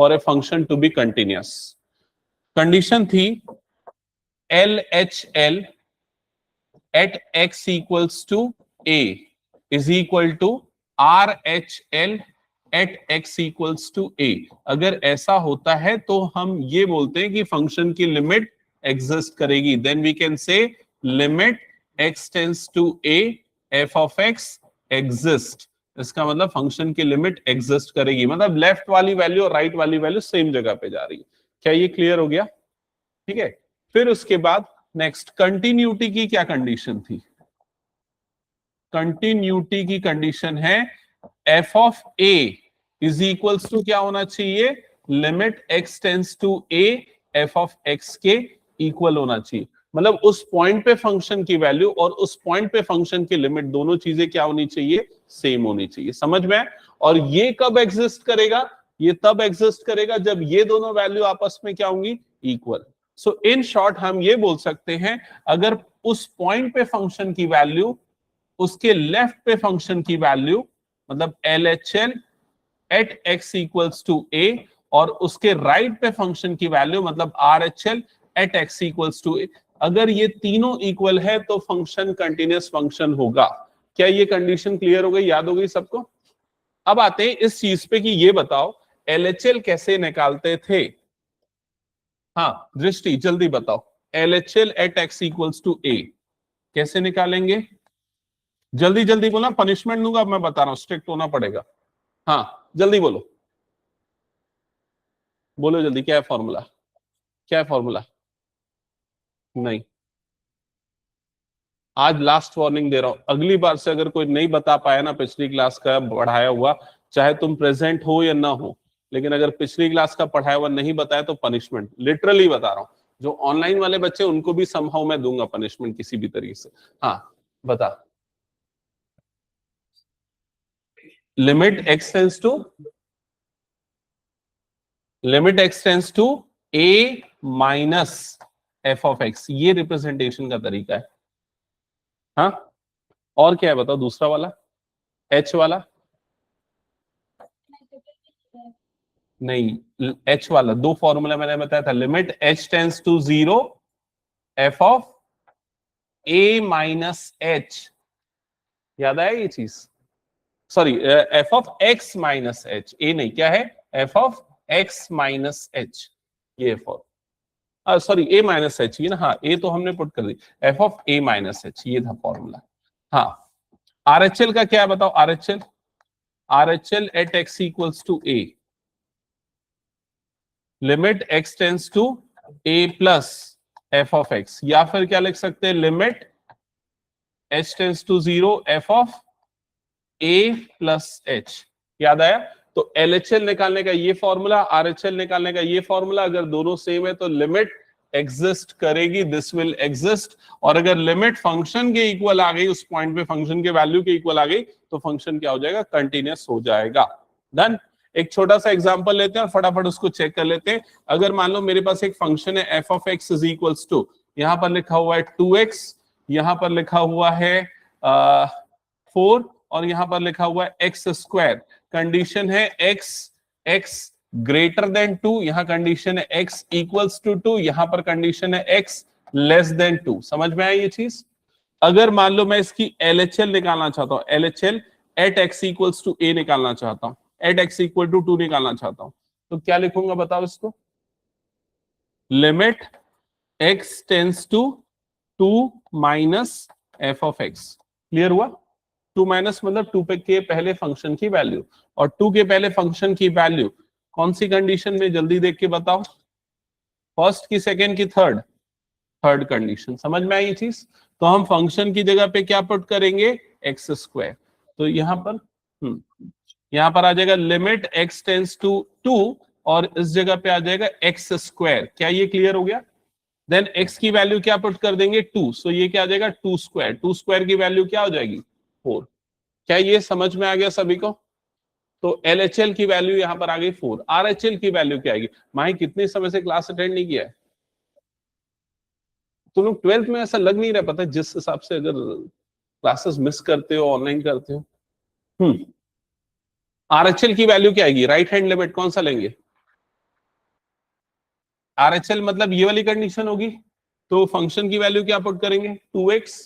For a function to be continuous. Condition थी LHL at x equals to a is equal to RHL at x equals to a। अगर ऐसा होता है तो हम ये बोलते हैं कि फंक्शन की लिमिट एग्जिस्ट करेगी। Then we can say limit x tends to a f of x exist. इसका मतलब फंक्शन की लिमिट एग्जिस्ट करेगी, मतलब लेफ्ट वाली वैल्यू और राइट वाली वैल्यू सेम जगह पे जा रही है। क्या ये क्लियर हो गया? ठीक है। फिर उसके बाद नेक्स्ट कंटिन्यूटी की क्या कंडीशन थी? कंटिन्यूटी की कंडीशन है f of a is equals to क्या होना चाहिए? Limit x tends to a f of x के इक्वल होना चाहिए। मतलब उस पॉइंट पे फंक्शन की वैल्यू और उस पॉइंट पे फंक्शन की लिमिट दोनों चीजें क्या होनी चाहिए? सेम होनी चाहिए। समझ में? और ये कब एग्जिस्ट करेगा? ये तब एग्जिस्ट करेगा जब ये दोनों वैल्यू आपस में क्या होंगी? इक्वल। सो इन शॉर्ट हम ये बोल सकते हैं, अगर उस पॉइंट पे फंक्शन की वैल्यू उसके लेफ्ट पे फंक्शन की वैल्यू मतलब LHL at x equals to a और उसके राइट पे फंक्शन की वैल्यू मतलब RHL at x equals to a, अगर ये तीनों इक्वल है तो फंक्शन कंटिन्यूअस फंक्शन होगा। क्या ये कंडीशन क्लियर हो गई? याद हो गई सबको? अब आते हैं इस चीज पे कि ये बताओ LHL कैसे निकालते थे? हाँ दृष्टि जल्दी बताओ, LHL at x equals to a कैसे निकालेंगे? जल्दी जल्दी बोलना, पनिशमेंट दूंगा। अब मैं बता रहा हूं, स्ट्रिक्ट होना पड़ेगा। हाँ जल्दी बोलो, बोलो जल्दी। क्या है फॉर्मूला? क्या है फॉर्मूला? नहीं, आज लास्ट वार्निंग दे रहा हूं, अगली बार से अगर कोई नहीं बता पाया ना पिछली क्लास का पढ़ाया हुआ, चाहे तुम प्रेजेंट हो या ना हो, लेकिन अगर पिछली क्लास का पढ़ाया हुआ नहीं बताया तो पनिशमेंट। लिटरली बता रहा हूं, जो ऑनलाइन वाले बच्चे उनको भी समहाउ मैं दूंगा पनिशमेंट किसी भी तरीके से। हाँ बता। Limit x tends to a minus f of x, ये रिप्रेजेंटेशन का तरीका है। हाँ और क्या है बताओ? दूसरा वाला h वाला नहीं, h वाला दो फॉर्मूला मैंने बताया था। Limit h tends to 0 f of a minus h, याद आया ये चीज? Sorry, f of x minus h, a नहीं, क्या है? f of x minus h, ये formula. Sorry a minus h, ये ना, हाँ a तो हमने पुट कर दी, f of a minus h, ये था फॉर्मूला। हाँ RHL का क्या है बताओ? RHL at x equals to a, limit x tends to a plus f of x, या फिर क्या लिख सकते हैं? Limit h tends to 0 f of a plus h। याद आया? तो LHL निकालने का ये फॉर्मूला, RHL निकालने का ये फॉर्मूला, अगर दोनों सेम है तो लिमिट एग्जिस्ट करेगी, दिस विल एग्जिस्ट। और अगर लिमिट फंक्शन के इक्वल आ गई, उस पॉइंट पे फंक्शन के वैल्यू के इक्वल आ गई, तो फंक्शन क्या हो जाएगा? कंटिन्यूअस हो जाएगा। डन। एक छोटा सा एग्जांपल लेते हैं और फटाफट उसको चेक कर लेते हैं। अगर मान लो मेरे पास एक फंक्शन है f of x is equals to, यहां पर लिखा हुआ है 2x, यहां पर लिखा हुआ है 4 और यहां पर लिखा हुआ है x स्क्वायर। कंडीशन है x ग्रेटर देन 2, यहां कंडीशन है x इक्वल्स टू 2, यहां पर कंडीशन है x लेस देन 2। समझ में आया ये चीज? अगर मान लो मैं इसकी LHL निकालना चाहता हूं, LHL at x equals to a निकालना चाहता हूं, एट x इक्वल टू 2 निकालना चाहता हूं, तो क्या लिखूंगा बताओ इसको? Limit x tends to 2 minus f of x। Clear हुआ? 2 माइनस मतलब 2 पे के पहले फंक्शन की वैल्यू, और 2 के पहले फंक्शन की वैल्यू कौन सी कंडीशन में? जल्दी देख के बताओ, फर्स्ट की, सेकेंड की, थर्ड कंडीशन। समझ में आई ये चीज? तो हम फंक्शन की जगह पे क्या पुट करेंगे? X square. तो यहां पर आ जाएगा लिमिट x टेंड्स टू 2 और इस जगह पे आ जाएगा एक्स स्क्वायर। क्या ये क्लियर हो गया? देन x की वैल्यू क्या पुट कर देंगे? 2, सो ये क्या आ जाएगा? 2 स्क्वायर। 2 स्क्वायर की वैल्यू क्या हो जाएगी? 4। क्या ये समझ में आ गया सभी को? तो LHL की वैल्यू यहां पर आ गई 4। RHL की वैल्यू क्या आएगी? माही कितने समय से क्लास अटेंड नहीं किया है? तुम लोग 12th में ऐसा लग नहीं रहा, पता जिस हिसाब से अगर क्लासेस मिस करते हो, ऑनलाइन करते हो। RHL की वैल्यू क्या आएगी? राइट हैंड लिमिट कौन सा लेंगे? RHL मतलब ये वाली कंडीशन होगी, तो फंक्शन की वैल्यू क्या पुट करेंगे 2x,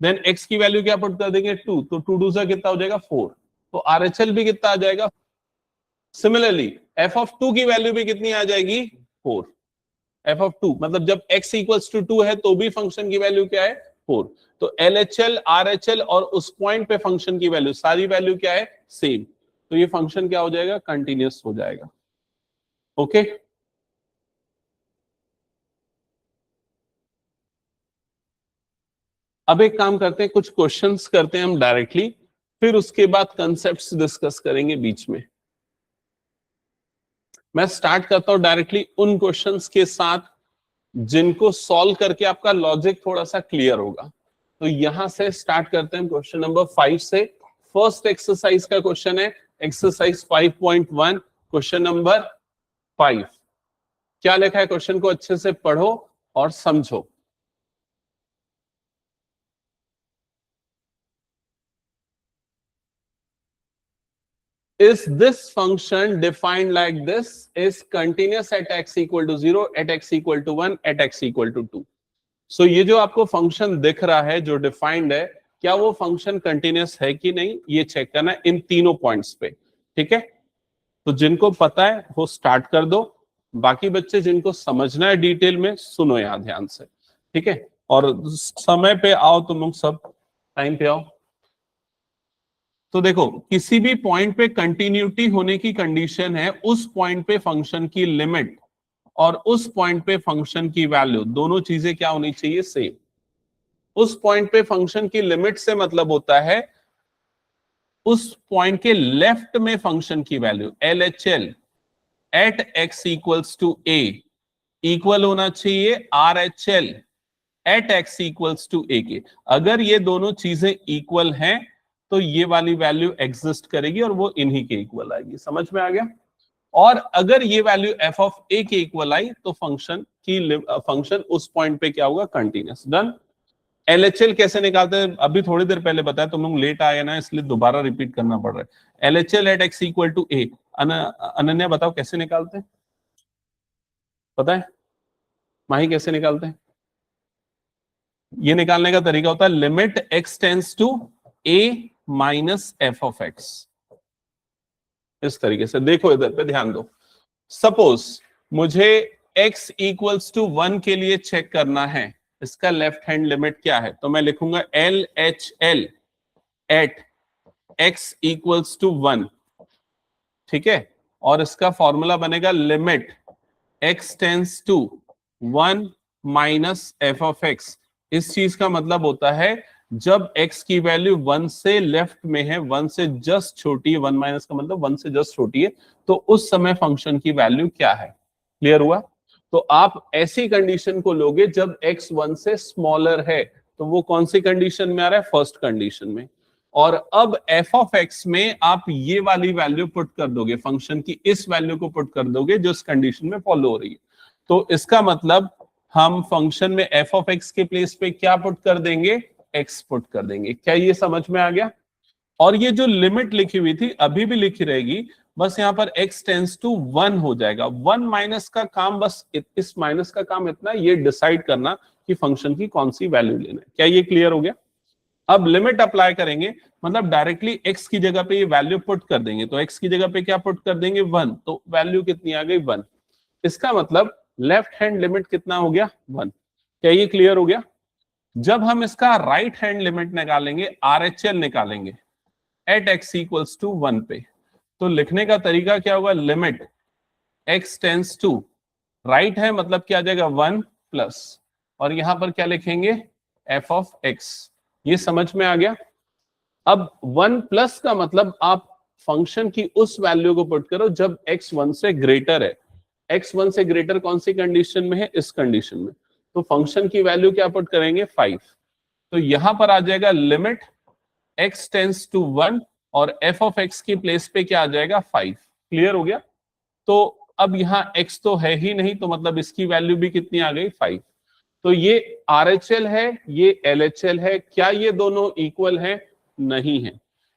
देन x की वैल्यू क्या पुट कर देंगे 2, तो 2 2 से कितना हो जाएगा 4, तो RHL भी कितना आ जाएगा। सिमिलरली f(2) की वैल्यू भी कितनी आ जाएगी 4, f(2) मतलब जब x इक्वल्स टू 2 है तो भी फंक्शन की वैल्यू क्या है 4, तो LHL RHL और उस पॉइंट पे फंक्शन की वैल्यू सारी वैल्यू क्या है सेम, तो ये फंक्शन क्या हो जाएगा कंटिन्यूअस हो जाएगा। ओके अब एक काम करते हैं, कुछ क्वेश्चंस करते हैं हम डायरेक्टली, फिर उसके बाद कंसेप्ट्स डिस्कस करेंगे बीच में। मैं स्टार्ट करता हूं डायरेक्टली उन क्वेश्चंस के साथ जिनको सॉल्व करके आपका लॉजिक थोड़ा सा क्लियर होगा। तो यहां से स्टार्ट करते हैं क्वेश्चन नंबर 5 से। फर्स्ट एक्सरसाइज का क्वेश्चन है एक्सरसाइज 5.1 क्वेश्चन नंबर 5। क्या लिखा है क्वेश्चन को अच्छे से पढ़ो और समझो। Is this function defined like this is continuous at x equal to 0, at x equal to 1, at x equal to 2। सो ये जो आपको फंक्शन दिख रहा है जो डिफाइंड है, क्या वो फंक्शन कंटिन्यूअस है कि नहीं, ये चेक करना इन तीनों पॉइंट्स पे। ठीक है, तो जिनको पता है वो स्टार्ट कर दो, बाकी बच्चे जिनको समझना है डिटेल में सुनो यहाँ ध्यान से। ठीक है, और समय पे आओ, तुम लोग सब टाइम पे आओ। तो देखो किसी भी पॉइंट पे कंटिन्यूटी होने की कंडीशन है, उस पॉइंट पे फंक्शन की लिमिट और उस पॉइंट पे फंक्शन की वैल्यू दोनों चीजें क्या होनी चाहिए सेम। उस पॉइंट पे फंक्शन की लिमिट से मतलब होता है उस पॉइंट के लेफ्ट में फंक्शन की value LHL at x equals to a equal होना चाहिए RHL at x equals to a के। अगर ये दोनों चीजें इक्वल हैं तो ये वाली वैल्यू एग्जिस्ट करेगी और वो इन्हीं के इक्वल आएगी। समझ में आ गया? और अगर ये वैल्यू f ऑफ a के इक्वल आई तो फंक्शन उस पॉइंट पे क्या होगा कंटिन्यूअस। डन। LHL कैसे निकालते हैं अभी थोड़ी देर पहले बताया, तुम लोग लेट आए ना इसलिए दोबारा रिपीट करना पड़ रहा है। LHL at x equal to a, Ananya बताओ कैसे निकालते हैं, पता है? माही कैसे निकालते हैं? ये निकालने का तरीका होता है limit x tends to a minus f of x। इस तरीके से देखो, इधर पे ध्यान दो। सपोज मुझे x इक्वल्स टू 1 के लिए चेक करना है, इसका लेफ्ट हैंड लिमिट क्या है, तो मैं लिखूंगा LHL at x equals to 1। ठीक है, और इसका फॉर्मूला बनेगा limit x tends to 1 minus f of x। इस चीज का मतलब होता है जब x की वैल्यू 1 से लेफ्ट में है, 1 से जस्ट छोटी है, 1 माइनस का मतलब 1 से जस्ट छोटी है, तो उस समय फंक्शन की वैल्यू क्या है। क्लियर हुआ? तो आप ऐसी कंडीशन को लोगे जब x 1 से स्मॉलर है, तो वो कौन सी कंडीशन में आ रहा है, फर्स्ट कंडीशन में। और अब f ऑफ x में आप ये वाली वैल्यू पुट कर दोगे, फंक्शन की इस वैल्यू को पुट कर दोगे जो इस कंडीशन में फॉलो हो रही है। तो इसका मतलब हम फंक्शन में f ऑफ x के प्लेस पे क्या पुट कर देंगे, x पुट कर देंगे। क्या ये समझ में आ गया? और ये जो लिमिट लिखी हुई थी अभी भी लिखी रहेगी, बस यहां पर x टेंस टू 1 हो जाएगा। 1 माइनस का काम, बस इस माइनस का काम इतना, ये डिसाइड करना कि फंक्शन की कौन सी वैल्यू लेना है। क्या ये क्लियर हो गया? अब लिमिट अप्लाई करेंगे, मतलब डायरेक्टली x की जगह पे ये वैल्यू पुट कर देंगे, तो x की जगह पे क्या पुट कर देंगे 1, तो वैल्यू कितनी आ गई 1। इसका मतलब लेफ्ट हैंड लिमिट कितना हो गया 1। क्या ये क्लियर हो गया? जब हम इसका राइट हैंड लिमिट निकालेंगे, RHL निकालेंगे एट x इक्वल्स टू 1 पे, तो लिखने का तरीका क्या होगा, limit x tends to right है मतलब क्या आ जाएगा 1 प्लस, और यहां पर क्या लिखेंगे f ऑफ x। ये समझ में आ गया? अब 1 प्लस का मतलब आप फंक्शन की उस वैल्यू को पुट करो जब x 1 से ग्रेटर है। x 1 से ग्रेटर कौन सी कंडीशन में है, इस कंडीशन में, तो फंक्शन की वैल्यू क्या पुट करेंगे 5। तो यहां पर आ जाएगा लिमिट x टेंस टू 1 और f ऑफ x की प्लेस पे क्या आ जाएगा 5। क्लियर हो गया? तो अब यहाँ x तो है ही नहीं, तो मतलब इसकी वैल्यू भी कितनी आ गई 5। तो ये RHL है, ये LHL है। क्या ये दोनों इक्वल है? नहीं है,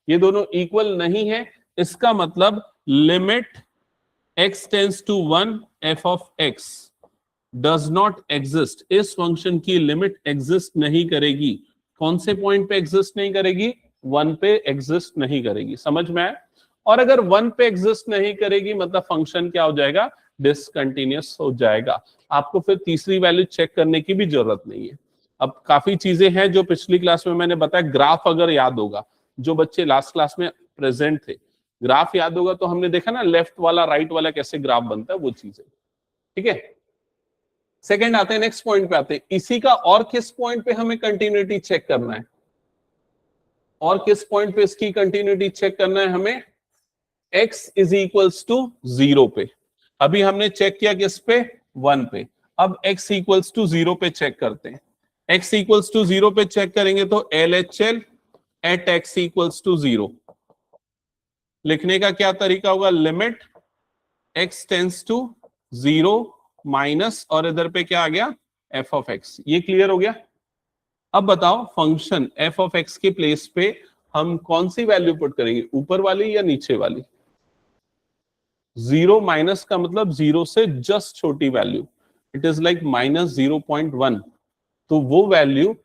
ये दोनों इक्वल नहीं है। इसका मतलब limit x tends to 1 f of x does not exist, इस फंक्शन की लिमिट एग्जिस्ट नहीं करेगी। कौन से पॉइंट पे एग्जिस्ट नहीं करेगी? 1 पे एग्जिस्ट नहीं करेगी। समझ में आया? और अगर 1 पे एग्जिस्ट नहीं करेगी मतलब फंक्शन क्या हो जाएगा? डिसकंटिन्यूअस हो जाएगा। आपको फिर तीसरी वैल्यू चेक करने की भी जरूरत नहीं है। अब काफी चीजें हैं जो पिछली क्लास में मैंने बताया। ग्राफ अगर याद होगा, जो बच्चे लास्ट क्लास में प्रेजेंट थे, ग्राफ याद होगा तो हमने देखा ना लेफ्ट वाला राइट वाला कैसे ग्राफ बनता है, वो चीजें। ठीक है, सेकंड आते हैं, नेक्स्ट पॉइंट पे आते हैं। इसी का और किस पॉइंट पे हमें कंटिन्यूटी चेक करना है? और किस पॉइंट पे इसकी कंटिन्यूटी चेक करना है हमें? x इज इक्वल्स टू 0 पे। अभी हमने चेक किया किस पे? 1 पे। अब x इक्वल्स टू 0 पे चेक करते हैं। x इक्वल्स टू 0 पे चेक करेंगे तो LHL at x equals to 0 लिखने का क्या तरीका होगा? Limit x tends to 0 minus, और इधर पे क्या आ गया? f of x। ये क्लियर हो गया? अब बताओ फंक्शन f ऑफ x के प्लेस पे हम कौन सी वैल्यू पुट करेंगे, ऊपर वाली या नीचे वाली? 0 माइनस का मतलब 0 से जस्ट छोटी value, it is like minus 0.1। तो वो वैल्यू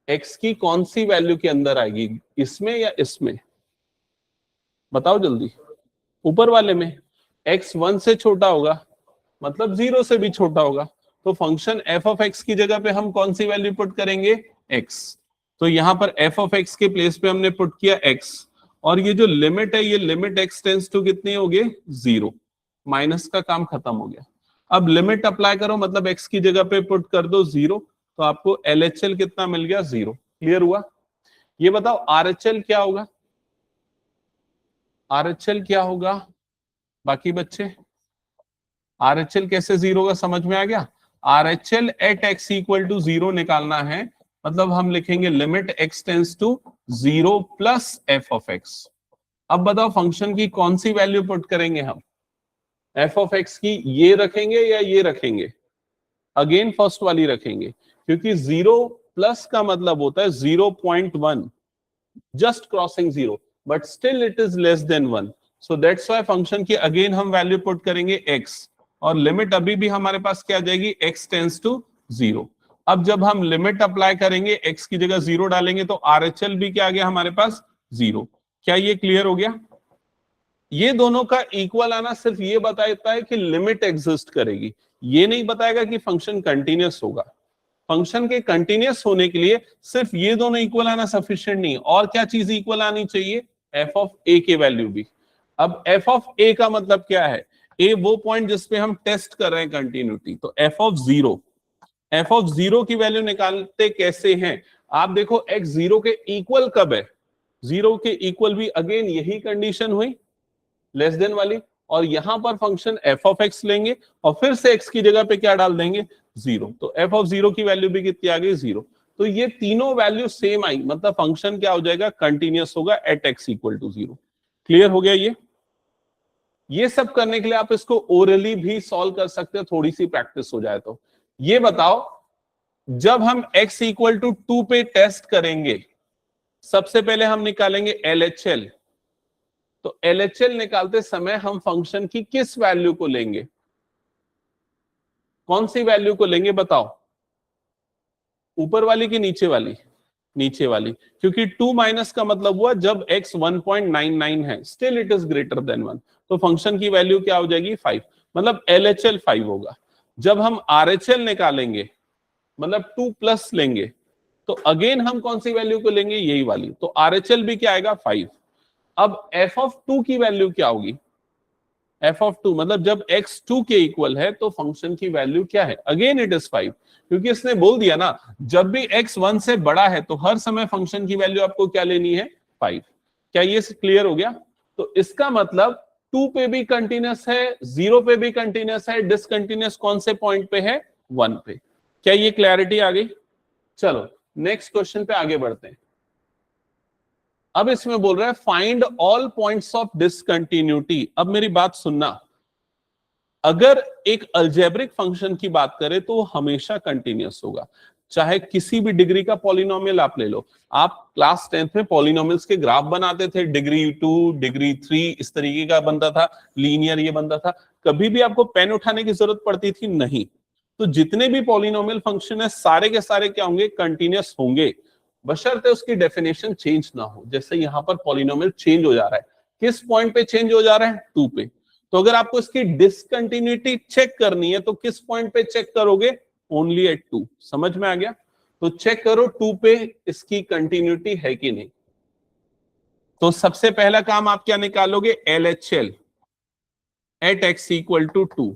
x की कौन सी वैल्यू के अंदर आएगी, इसमें या इसमें? बताओ जल्दी। ऊपर वाले में। x 1 से छोटा होगा मतलब 0 से भी छोटा होगा, तो फंक्शन f ऑफ x की जगह पे हम कौन सी वैल्यू पुट करेंगे? x। तो यहां पर f ऑफ x के प्लेस पे हमने पुट किया x, और ये जो लिमिट है, ये लिमिट x टेंस टू कितनी होगी? 0। माइनस का काम खत्म हो गया। अब लिमिट अप्लाई करो, मतलब x की जगह पे पुट कर दो 0, तो आपको LHL कितना मिल गया? 0। क्लियर हुआ? ये बताओ RHL क्या होगा? RHL क्या होगा बाकी बच्चे? RHL कैसे 0 का समझ में आ गया? RHL at x equal to 0 निकालना है, मतलब हम लिखेंगे limit x tends to 0 plus f of x। अब बताओ फंक्शन की कौन सी वैल्यू पुट करेंगे हम? f ऑफ x की ये रखेंगे या ये रखेंगे? अगेन फर्स्ट वाली रखेंगे, क्योंकि 0 प्लस का मतलब होता है 0.1, just crossing 0, but still it is less than 1। So that's why function की अगेन हम वैल्यू पुट करेंगे x, और लिमिट अभी भी हमारे पास क्या आ जाएगी? x tends to 0। अब जब हम लिमिट अप्लाई करेंगे, x की जगह 0 डालेंगे, तो RHL भी क्या आ गया हमारे पास? 0। क्या ये क्लियर हो गया? ये दोनों का इक्वल आना सिर्फ ये बताता है कि लिमिट एग्जिस्ट करेगी, ये नहीं बताएगा कि फंक्शन कंटिन्यूअस होगा। फंक्शन के कंटिन्यूअस होने के लिए सिर्फ ये दोनों इक्वल आना सफिशिएंट नहीं, और क्या चीज इक्वल आनी चाहिए? f ऑफ a के वैल्यू भी। अब f ऑफ a का मतलब क्या है? a वो पॉइंट जिसपे हम टेस्ट कर रहे हैं कंटिन्यूटी, तो f ऑफ 0 की वैल्यू निकालते कैसे हैं? आप देखो x 0 के इक्वल कब है? 0 के इक्वल भी अगेन यही कंडीशन हुई, लेस देन वाली, और यहां पर फंक्शन f ऑफ x लेंगे और फिर से x की जगह पे क्या डाल देंगे? 0। तो f ऑफ 0 की वैल्यू भी कितनी आ गई? 0। तो ये तीनों वैल्यू सेम आई, मतलब फंक्शन क्या हो जाएगा? कंटिन्यूअस होगा at x equal to 0। Clear हो गया? ये सब करने के लिए आप इसको ओरली भी सॉल्व कर सकते हो, थोड़ी सी प्रैक्टिस हो जाए तो। ये बताओ, जब हम x इक्वल टू 2 पे टेस्ट करेंगे, सबसे पहले हम निकालेंगे LHL। तो LHL निकालते समय हम फंक्शन की किस वैल्यू को लेंगे? कौन सी वैल्यू को लेंगे बताओ? ऊपर वाली की नीचे वाली? नीचे वाली, क्योंकि 2 माइनस का मतलब हुआ जब x 1.99 है, still it is greater than 1, तो फंक्शन की वैल्यू क्या हो जाएगी? 5, मतलब LHL 5 होगा। जब हम RHL निकालेंगे, मतलब 2 प्लस लेंगे, तो अगेन हम कौन सी वैल्यू को लेंगे? यही वाली, तो RHL भी क्या आएगा? 5। अब f ऑफ 2 की वैल्यू क्या होगी? f ऑफ 2 मतलब जब x 2 के इक्वल है तो फंक्शन की वैल्यू क्या है? अगेन इट इज 5, क्योंकि इसने बोल दिया ना, जब भी x 1 से बड़ा है तो हर समय फंक्शन की वैल्यू आपको क्या लेनी है? 5। क्या ये क्लियर हो गया? तो इसका मतलब 2 पे भी कंटिन्यूअस है, 0 पे भी कंटिन्यूअस है, डिसकंटिन्यूअस कौन से पॉइंट पे है? 1 पे। क्या ये क्लैरिटी आ गई? चलो नेक्स्ट क्वेश्चन पे आगे बढ़ते हैं। अब इसमें बोल रहा है find all points of discontinuity. अब मेरी बात सुनना, अगर एक अलजेब्रिक फंक्शन की बात करें तो वो हमेशा कंटिन्यूअस होगा, चाहे किसी भी डिग्री का पॉलिनोमियल आप ले लो। आप क्लास 10th में पॉलिनोमियल्स के ग्राफ बनाते थे, डिग्री 2, डिग्री 3 इस तरीके का बनता था, लीनियर ये बनता था। कभी भी आपको पेन उठाने की जरूरत पड़ती थी? नहीं। तो जितने भी पॉलिनोमियल फंक्शन है सारे के सारे क्या होंगे, कंटिन्यूअस होंगे, बशर्ते उसकी डेफिनेशन चेंज ना हो। जैसे यहां पर पॉलिनोमियल चेंज हो जा रहा है, किस पॉइंट पे चेंज हो जा रहा है, 2 पे। तो अगर आपको इसकी डिसकंटिन्यूटी चेक करनी है तो किस पॉइंट पे चेक करोगे, ओनली एट 2। समझ में आ गया? तो चेक करो 2 पे इसकी कंटिन्यूटी है कि नहीं। तो सबसे पहला काम आप क्या निकालोगे, LHL at x equal to 2।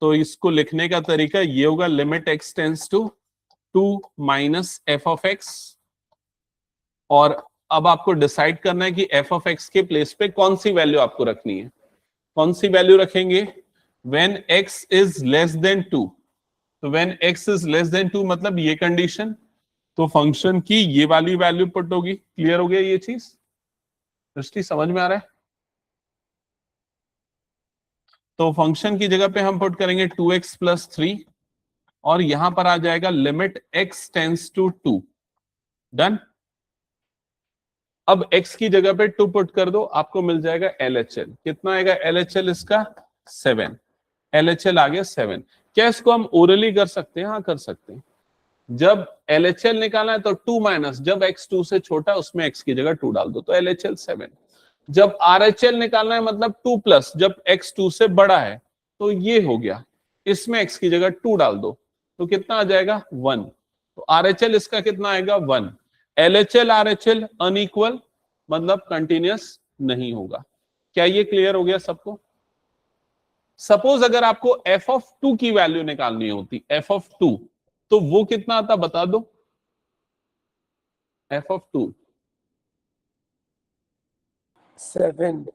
तो इसको लिखने का तरीका ये होगा, limit x tends to 2 minus f of x. और अब आपको डिसाइड करना है कि एफ ऑफ एक्स के प्लेस पे कौन सी वैल्यू आपको रखनी है। कौन सी वैल्यू रखेंगे, when x is less than 2। तो when x is less than 2 मतलब ये कंडीशन, तो फंक्शन की ये वाली वैल्यू पुट होगी। क्लियर हो गया ये चीज, दृष्टि समझ में आ रहा है? तो फंक्शन की जगह पे हम पुट करेंगे 2x प्लस 3 और यहां पर आ जाएगा limit x tends to 2। Done. अब x की जगह पे 2 पुट कर दो, आपको मिल जाएगा LHL। कितना आएगा LHL इसका, 7। LHL आ गया 7। क्या इसको हम ओरली कर सकते हैं? हाँ कर सकते हैं। जब LHL निकालना है तो 2 माइनस, जब x 2 से छोटा है उसमें x की जगह 2 डाल दो, तो LHL 7। जब RHL निकालना है मतलब 2 प्लस, जब x 2 से बड़ा है तो ये हो गया, इसमें x की जगह 2 डाल दो, तो कितना आ जाएगा 1। तो RHL इसका कितना आएगा 1। LHL RHL अनइक्वल मतलब कंटिन्यूअस नहीं होगा। क्या ये क्लियर हो गया सबको? सपोज अगर आपको f ऑफ 2 की वैल्यू निकालनी होती, f ऑफ 2, तो वो कितना आता बता दो, f ऑफ 2 7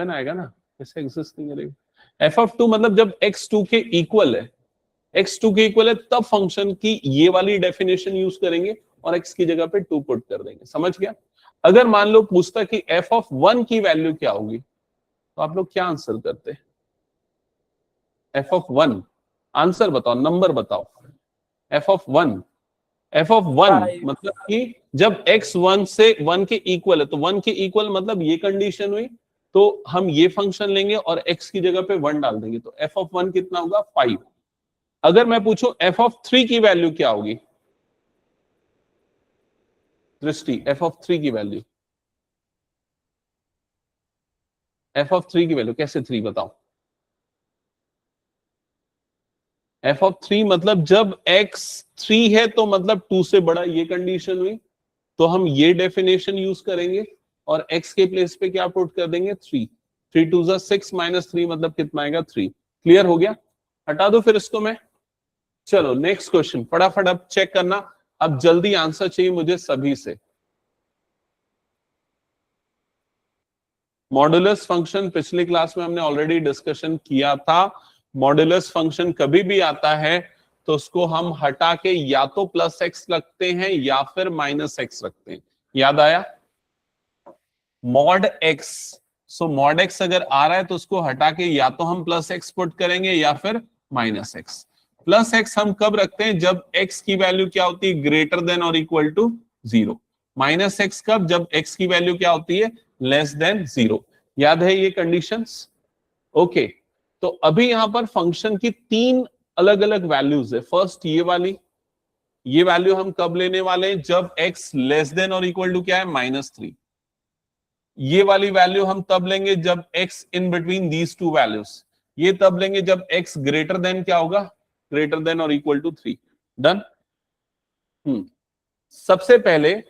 आएगा ना, कैसे एग्जिस्ट नहीं करेगा। f ऑफ 2 मतलब जब x 2 के इक्वल है, x 2 के इक्वल है तब फंक्शन की ये वाली डेफिनेशन यूज करेंगे और x की जगह पे 2 पुट कर देंगे। समझ गया? अगर मान लो पूछता कि f ऑफ 1 की वैल्यू क्या होगी, तो आप लोग क्या आंसर करते? f ऑफ 1 आंसर बताओ, नंबर बताओ। f ऑफ 1, f ऑफ 1 मतलब कि जब x 1 से 1 के इक्वल है, तो 1 के इक्वल मतलब ये कंडीशन हुई, तो हम ये फंक्शन लेंगे और x की जगह पे 1 डाल देंगे, तो f ऑफ 1 कितना होगा 5। अगर मैं पूछूं f ऑफ 3 की वैल्यू क्या होगी, दृष्टि f ऑफ 3 की वैल्यू, f ऑफ 3 की वैल्यू कैसे 3 बताओ। f ऑफ 3 मतलब जब x 3 है तो मतलब 2 से बड़ा, ये कंडीशन हुई, तो हम ये डेफिनेशन यूज करेंगे और x के प्लेस पे क्या पुट कर देंगे 3। 3 2 6 माइनस 3 मतलब कितना आएगा 3। क्लियर हो गया? हटा दो फिर इसको मैं। चलो नेक्स्ट क्वेश्चन, फटाफट अब चेक करना, अब जल्दी आंसर चाहिए मुझे सभी से। मॉडुलस फंक्शन पिछली क्लास में हमने ऑलरेडी डिस्कशन किया था। मॉडुलस फंक्शन कभी भी आता है तो उसको हम हटा के या तो प्लस एक्स रखते हैं या फिर माइनस एक्स रखते हैं। याद आया? मॉड एक्स, सो मॉड एक्स अगर आ रहा है तो उसको हटा के या तो हम प्लस एक्स पुट करेंगे या फिर माइनस एक्स। प्लस एक्स हम कब रखते हैं, जब एक्स की वैल्यू क्या होती है, ग्रेटर देन और इक्वल टू 0। माइनस एक्स कब, जब एक्स की वैल्यू क्या होती है, लेस देन 0। याद है ये कंडीशंस? ओके। तो अभी यहां पर फंक्शन की 3 अलग अलग वैल्यूज है। फर्स्ट ये वाली, ये वैल्यू हम कब लेने वाले हैं, जब x लेस देन और इक्वल टू क्या है, -3। ये वाली वैल्यू हम तब लेंगे जब x in between these two values. ये तब लेंगे जब x ग्रेटर देन क्या होगा, ग्रेटर देन और इक्वल टू 3। डन। सबसे पहले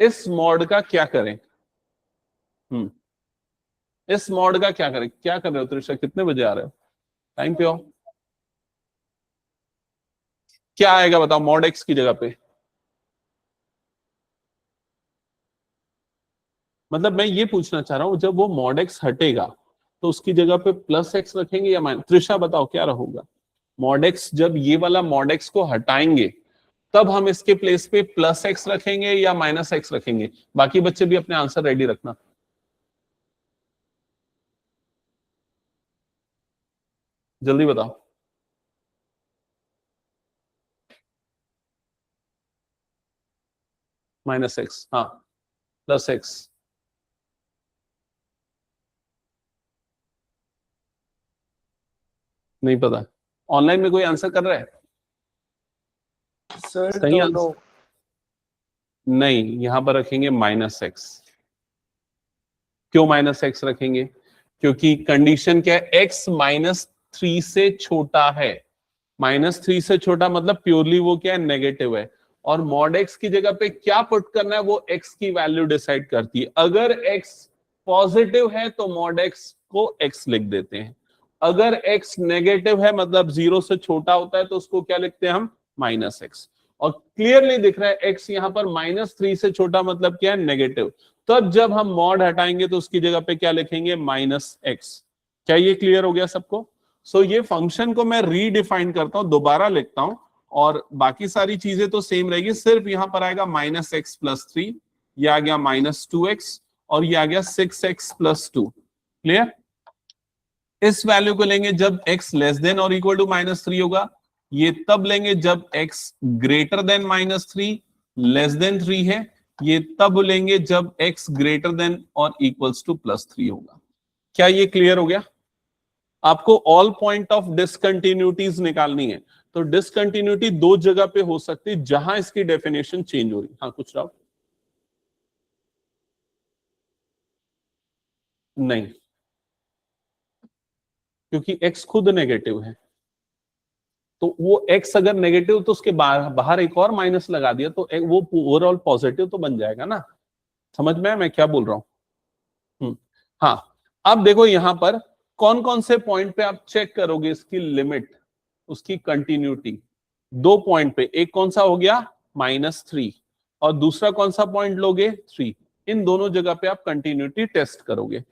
इस मॉड का क्या करें, इस मॉड का क्या करें, क्या कर रहे हो त्रिशा, कितने बजे आ रहे हो, टाइम पे हो? क्या आएगा बताओ मॉड x की जगह पे? मतलब मैं ये पूछना चाह रहा हूं, जब वो मॉड एक्स हटेगा तो उसकी जगह पे प्लस एक्स रखेंगे या माइनस? त्रिशा बताओ क्या रहेगा? मॉड एक्स जब ये वाला मॉड एक्स को हटाएंगे तब हम इसके प्लेस पे प्लस एक्स रखेंगे या माइनस एक्स रखेंगे? बाकी बच्चे भी अपने आंसर रेडी रखना, जल्दी बताओ। माइनस एक्स, हाँ। प्लस एक्स, नहीं पता, ऑनलाइन में कोई आंसर कर रहा है? सर सही दोनों। आंसर नहीं, यहां पर रखेंगे -x। क्यों -x रखेंगे? क्योंकि कंडीशन क्या है, x -3 से छोटा है। -3 से छोटा मतलब प्योरली वो क्या है, नेगेटिव है। और मॉड x की जगह पे क्या पुट करना है, वो x की वैल्यू डिसाइड करती है। अगर x पॉजिटिव है तो मॉड x को x लिख देते हैं। अगर x नेगेटिव है मतलब 0 से छोटा होता है तो उसको क्या लिखते हैं हम, -x। और क्लियरली दिख रहा है x यहां पर -3 से छोटा मतलब क्या है, नेगेटिव। तब जब हम मॉड हटाएंगे तो उसकी जगह पे क्या लिखेंगे, -x। क्या ये क्लियर हो गया सबको? सो ये फंक्शन को मैं रीडिफाइन करता हूं, दोबारा लिखता हूं, और बाकी सारी चीजें तो सेम रहेगी, सिर्फ यहां पर आएगा -x+3, ये आ गया -2x, और ये आ गया 6x+2। क्लियर? इस वैल्यू को लेंगे जब x लेस देन और इक्वल टू -3 होगा। ये तब लेंगे जब x greater than -3, less than 3 है। ये तब लेंगे जब x ग्रेटर देन और इक्वल्स टू +3 होगा। क्या ये क्लियर हो गया? आपको ऑल पॉइंट ऑफ डिसकंटिन्यूटीज निकालनी है। तो डिसकंटिन्यूटी दो जगह पे हो सकती है जहां इसकी डेफिनेशन चेंज हो रही। हाँ, कुछ डाउट? नहीं, क्योंकि x खुद नेगेटिव है। तो वो x अगर नेगेटिव तो उसके बाहर एक और माइनस लगा दिया तो वो ओवरऑल पॉजिटिव तो बन जाएगा ना। समझ में है मैं क्या बोल रहा हूं? हाँ, अब देखो यहां पर कौन कौन से पॉइंट पे आप चेक करोगे इसकी लिमिट, उसकी कंटिन्यूटी। दो पॉइंट पे, एक कौन सा हो गया, -3, और दूसरा कौन सा पॉइंट लोगे, 3। इन दोनों जगह पे आप कंटिन्यूटी टेस्ट करोगे।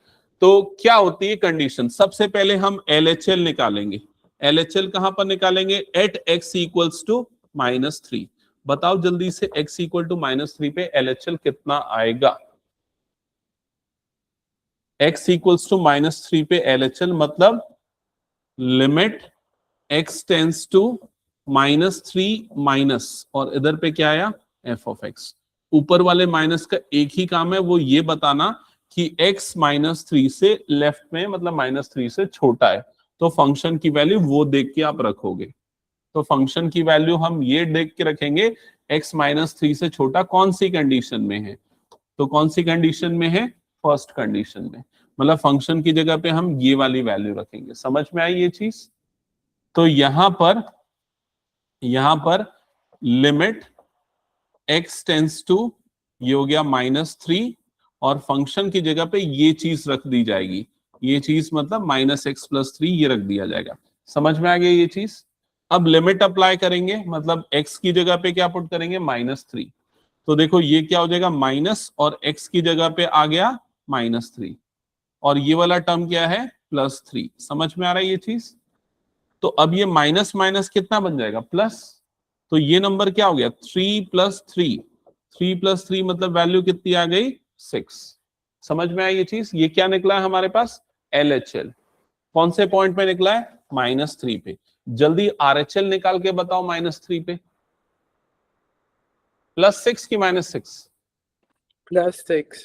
तो क्या होती है कंडीशन? सबसे पहले हम LHL निकालेंगे। LHL कहां पर निकालेंगे? At x equals to -3। बताओ जल्दी से, x इक्वल टू -3 पे LHL कितना आएगा? x इक्वल्स टू -3 पे LHL मतलब limit x tends to -3 minus, और इधर पे क्या आया, f(x). ऊपर वाले माइनस का एक ही काम है, वो ये बताना कि x -3 से लेफ्ट में मतलब -3 से छोटा है। तो फंक्शन की वैल्यू वो देख के आप रखोगे। तो फंक्शन की वैल्यू हम ये देख के रखेंगे, x -3 से छोटा कौन सी कंडीशन में है। तो कौन सी कंडीशन में है, फर्स्ट कंडीशन में। मतलब फंक्शन की जगह पे हम ये वाली वैल्यू रखेंगे। समझ में आई ये चीज? तो यहां पर लिमिट x टेंस टू, ये हो गया -3, और फंक्शन की जगह पे ये चीज रख दी जाएगी। ये चीज मतलब -x+3 ये रख दिया जाएगा। समझ में आ गया ये चीज? अब लिमिट अप्लाई करेंगे, मतलब x की जगह पे क्या पुट करेंगे, -3। तो देखो ये क्या हो जाएगा, माइनस, और x की जगह पे आ गया -3, और ये वाला टर्म क्या है, +3। समझ में आ रहा है ये चीज? तो अब ये माइनस माइनस कितना बन जाएगा, प्लस। तो ये नंबर क्या हो गया, 3 + 3। 3 + 3 मतलब वैल्यू कितनी आ गई, 6। समझ में आई ये चीज? ये क्या निकला है हमारे पास, LHL। कौन से पॉइंट पे निकला है, -3 पे। जल्दी RHL निकाल के बताओ, -3 पे। +6 की -6? +6।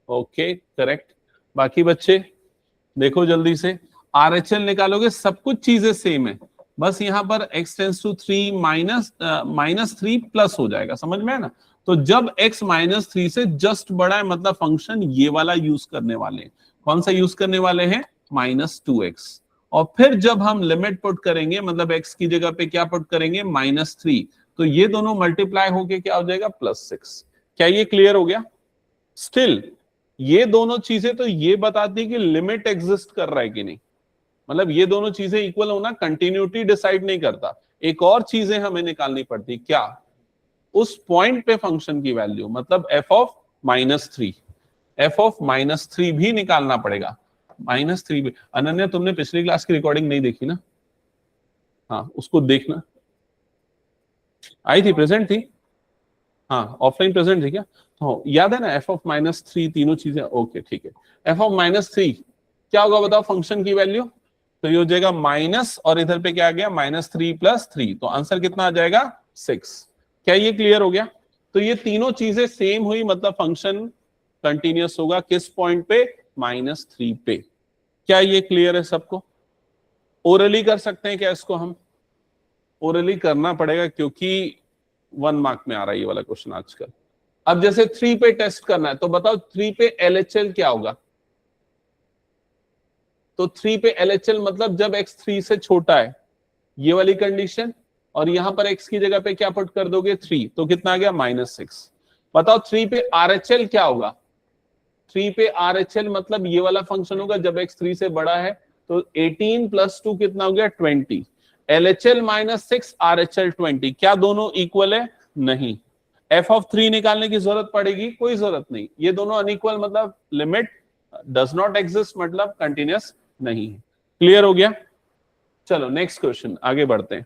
Okay, correct. बाकी बच्चे देखो जल्दी से, RHL निकालोगे, सब कुछ चीजें सेम है, बस यहां पर x टेंस टू 3 -3 प्लस हो जाएगा। समझ में है ना? तो जब x -3 से जस्ट बड़ा है मतलब फंक्शन ये वाला यूज करने वाले हैं। कौन सा यूज करने वाले हैं, -2x। और फिर जब हम लिमिट पुट करेंगे, मतलब x की जगह पे क्या पुट करेंगे, -3, तो ये दोनों मल्टीप्लाई होके क्या हो जाएगा, +6। क्या ये क्लियर हो गया? स्टिल ये दोनों चीजें तो ये बताती है कि लिमिट एग्जिस्ट कर रहा है कि नहीं। मतलब ये दोनों चीजें इक्वल होना कंटिन्यूटी डिसाइड नहीं करता। एक और चीजें हमें निकालनी पड़ती, क्या, उस पॉइंट पे फंक्शन की वैल्यू, मतलब f(-3). f(-3) भी निकालना पड़ेगा। -3 भी। अनन्या, तुमने पिछली क्लास की रिकॉर्डिंग नहीं देखी ना? हाँ, उसको देखना। आई थी, प्रेजेंट थी? हाँ, ऑफलाइन प्रेजेंट थी क्या? तो याद है ना, f(-3), तीनों चीजें, ओके ठीक है। f(-3) क्या होगा बताओ, फंक्शन की वैल्यू। तो ये हो जाएगा माइनस, और इधर पे क्या आ गया, -3 + 3, तो आंसर कितना आ जाएगा, 6। क्या ये क्लियर हो गया? तो ये तीनों चीजें सेम हुई, मतलब फंक्शन कंटिन्यूअस होगा किस पॉइंट पे, -3 पे। क्या ये क्लियर है सबको? ओरली कर सकते हैं क्या इसको हम? ओरली करना पड़ेगा क्योंकि 1 मार्क में आ रहा है ये वाला क्वेश्चन आजकल। अब जैसे 3 पे टेस्ट करना है तो बताओ 3 पे LHL क्या होगा? तो 3 पे LHL मतलब जब x 3 से छोटा है, ये वाली कंडीशन, और यहां पर x की जगह पे क्या पुट कर दोगे 3, तो कितना आ गया -6। बताओ 3 पे RHL क्या होगा? 3 पे RHL मतलब ये वाला फंक्शन होगा जब x 3 से बड़ा है, तो 18 + 2 कितना हो गया 20। LHL -6 RHL 20, क्या दोनों इक्वल है? नहीं। f(3) निकालने की जरूरत पड़ेगी? कोई जरूरत नहीं, ये दोनों अनइक्वल मतलब लिमिट डज नॉट एग्जिस्ट, मतलब कंटिन्यूअस नहीं है। क्लियर हो गया? चलो नेक्स्ट क्वेश्चन आगे बढ़ते हैं।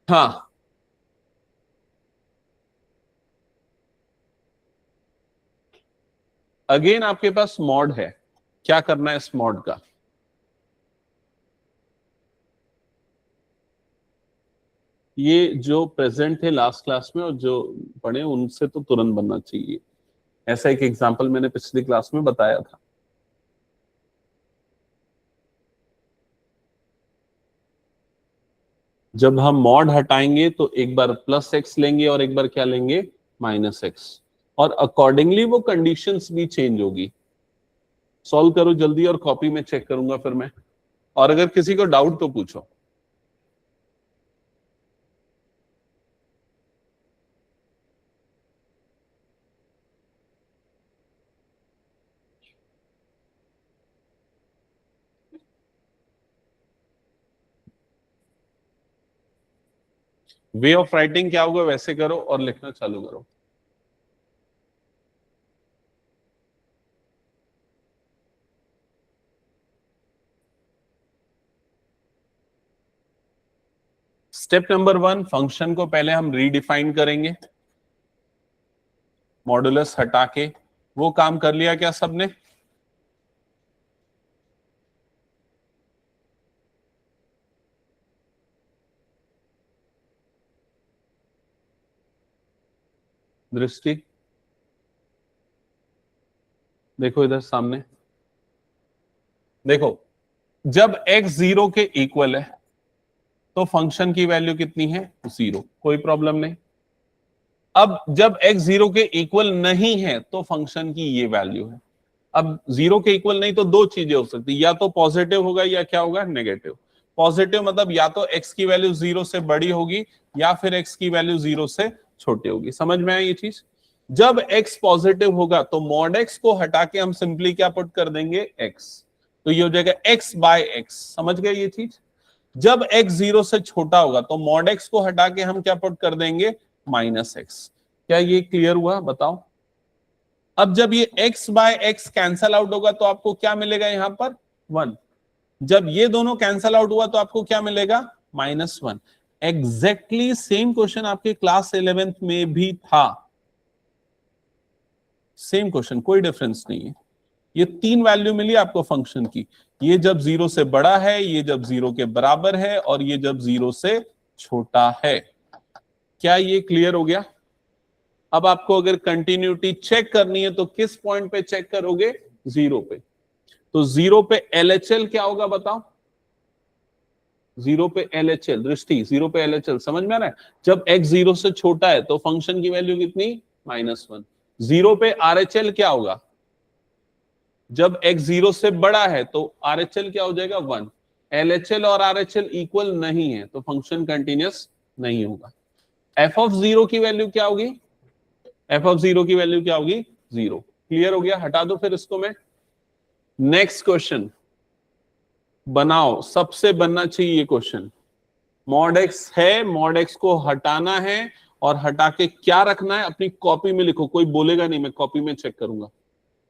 हाँ, अगेन आपके पास मॉड है, क्या करना है इस मॉड का? ये जो प्रेजेंट थे लास्ट क्लास में और जो पढ़े उनसे तो तुरंत बनना चाहिए। ऐसा एक एग्जांपल मैंने पिछली क्लास में बताया था। जब हम मॉड हटाएंगे तो एक बार +x लेंगे और एक बार क्या लेंगे? -x, और अकॉर्डिंगली वो कंडीशंस भी चेंज होगी। सॉल्व करो जल्दी और कॉपी में चेक करूंगा फिर मैं, और अगर किसी को डाउट तो पूछो। वे ऑफ राइटिंग क्या होगा वैसे करो और लिखना चालू करो। स्टेप नंबर 1, फंक्शन को पहले हम रीडिफाइन करेंगे मॉडुलस हटा के। वो काम कर लिया क्या सबने? दृष्टि देखो इधर सामने, देखो जब x 0 के इक्वल है तो फंक्शन की वैल्यू कितनी है? 0, कोई प्रॉब्लम नहीं। अब जब x 0 के इक्वल नहीं है तो फंक्शन की ये वैल्यू है। अब 0 के इक्वल नहीं तो दो चीजें हो सकती, या तो पॉजिटिव होगा या क्या होगा? नेगेटिव। पॉजिटिव मतलब या तो x की वैल्यू 0 से बड़ी होगी या फिर x की वैल्यू 0 से छोटी होगी। समझ में आई ये चीज? जब x पॉजिटिव होगा तो मॉड x को हटा के हम सिंपली क्या पुट कर देंगे? x, तो ये हो जाएगा x/x। समझ गए ये चीज? जब x 0 से छोटा होगा तो मॉड x को हटा के हम क्या पुट कर देंगे? -x। क्या ये क्लियर हुआ? बताओ। अब जब ये x/x कैंसल आउट होगा तो आपको क्या मिलेगा? यहां पर 1। जब ये दोनों कैंसल आउट हुआ तो आपको क्या मिलेगा? -1। एग्जैक्टली सेम क्वेश्चन आपके क्लास 11th में भी था। सेम क्वेश्चन, कोई डिफरेंस नहीं है। ये 3 वैल्यू मिली आपको फंक्शन की, ये जब 0 से बड़ा है, ये जब 0 के बराबर है, और ये जब 0 से छोटा है। क्या ये क्लियर हो गया? अब आपको अगर कंटिन्यूटी चेक करनी है तो किस पॉइंट पे चेक करोगे? 0 पे। तो 0 पे LHL क्या होगा बताओ? 0 पे LHL, दृष्टि 0 पे LHL समझ में आ रहा है? जब x 0 से छोटा है तो फंक्शन की वैल्यू कितनी? -1। 0 पे RHL क्या होगा? जब x 0 से बड़ा है तो RHL क्या हो जाएगा? 1। LHL और RHL इक्वल नहीं है तो फंक्शन कंटिन्यूअस नहीं होगा। f(0) की वैल्यू क्या होगी? f(0) की वैल्यू क्या होगी? 0। क्लियर हो गया? हटा दो फिर इसको मैं। नेक्स्ट क्वेश्चन बनाओ, सबसे बनना चाहिए ये क्वेश्चन। मॉड एक्स है, मॉड एक्स को हटाना है, और हटा के क्या रखना है अपनी कॉपी में लिखो। कोई बोलेगा नहीं, मैं कॉपी में चेक करूंगा,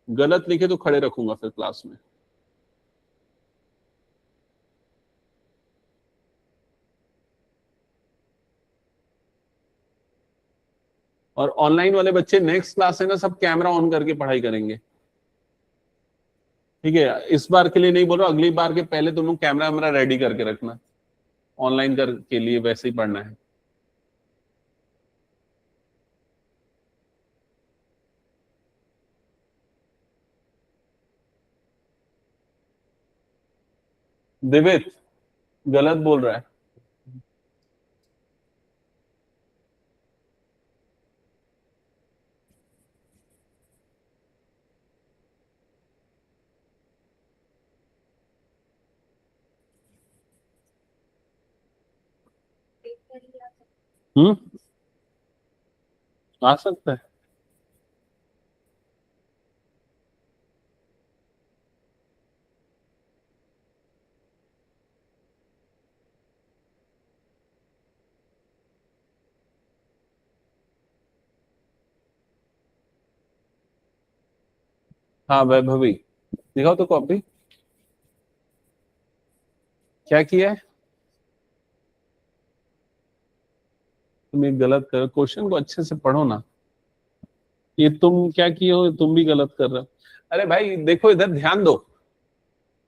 गलत लिखे तो खड़े रखूंगा फिर क्लास में। और ऑनलाइन वाले बच्चे नेक्स्ट क्लास है ना, सब कैमरा ऑन करके पढ़ाई करेंगे, ठीक है? इस बार के लिए नहीं बोल रहा, अगली बार के पहले तुम लोग कैमरा वैमरा रेडी करके रखना। ऑनलाइन कर के लिए वैसे ही पढ़ना है। दिवित गलत बोल रहा है। आ सकता है। हाँ वैभवी, दिखाओ तो कॉपी, क्या किया है। तुम ये गलत कर, क्वेश्चन को अच्छे से पढ़ो ना। ये तुम क्या किए हो, तुम भी गलत कर रहे हो। अरे भाई देखो इधर ध्यान दो,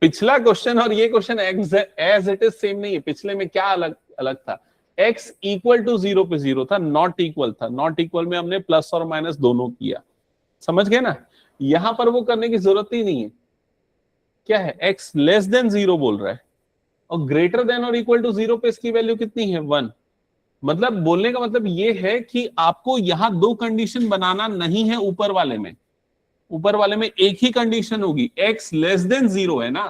पिछला क्वेश्चन और ये question as it is same नहीं है। पिछले में क्या अलग अलग था, x इक्वल टू 0 पे 0 था, नॉट इक्वल था, नॉट इक्वल में हमने प्लस और माइनस दोनों किया, समझ गए ना। यहां पर वो करने की जरूरत ही नहीं है। क्या है, x लेस देन 0 बोल रहा है, और ग्रेटर देन और इक्वल टू 0 पे इसकी वैल्यू कितनी है, 1। मतलब बोलने का मतलब ये है कि आपको यहां दो कंडीशन बनाना नहीं है। ऊपर वाले में, ऊपर वाले में एक ही कंडीशन होगी, x लेस देन 0 है ना,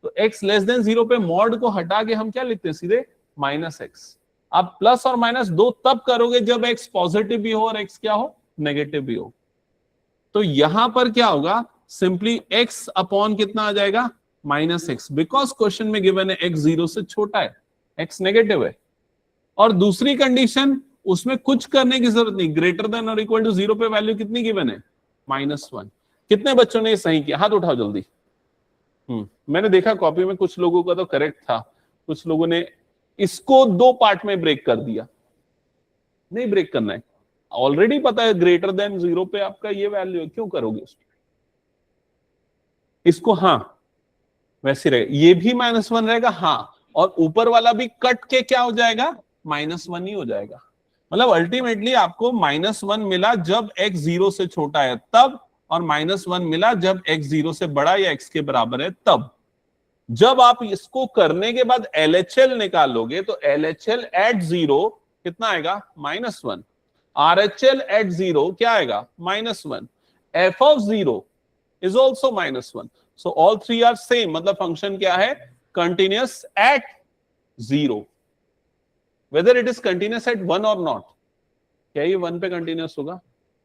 तो x लेस देन 0 पे मॉड को हटा के हम क्या लिखते हैं, सीधे माइनस एक्स। आप प्लस और माइनस दो तब करोगे जब x पॉजिटिव भी हो और x क्या हो, नेगेटिव भी हो। तो यहां पर क्या होगा, सिंपली x अपॉन कितना आ जाएगा, माइनस एक्स, बिकॉज क्वेश्चन में गिवन है x 0 से छोटा है, x नेगेटिव है। और दूसरी कंडीशन, उसमें कुछ करने की जरूरत नहीं, ग्रेटर देन और इक्वल टू 0 पे वैल्यू कितनी गिवन है, -1। कितने बच्चों ने सही किया, हाथ उठाओ जल्दी। मैंने देखा कॉपी में कुछ लोगों का तो करेक्ट था, कुछ लोगों ने इसको दो पार्ट में ब्रेक कर दिया। नहीं ब्रेक करना है, ऑलरेडी पता है ग्रेटर देन 0 पे आपका ये वैल्यू है, क्यों करोगे उसको। इसको हाँ वैसे रहेगा, ये भी -1 रहेगा, हाँ, और ऊपर वाला भी कट के क्या हो जाएगा, -1 ही हो जाएगा। मतलब अल्टीमेटली आपको -1 मिला जब x 0 से छोटा है तब, और -1 मिला जब x 0 से बड़ा या x के बराबर है तब। जब आप इसको करने के बाद LHL निकालोगे तो LHL एट 0 कितना आएगा, -1। RHL एट 0 क्या आएगा, -1। f of 0 is also -1। So all three are same, मतलब फंक्शन क्या है, continuous at 0, whether it is continuous at 1 और नॉट। क्या ये 1 पे कंटिन्यूअस होगा,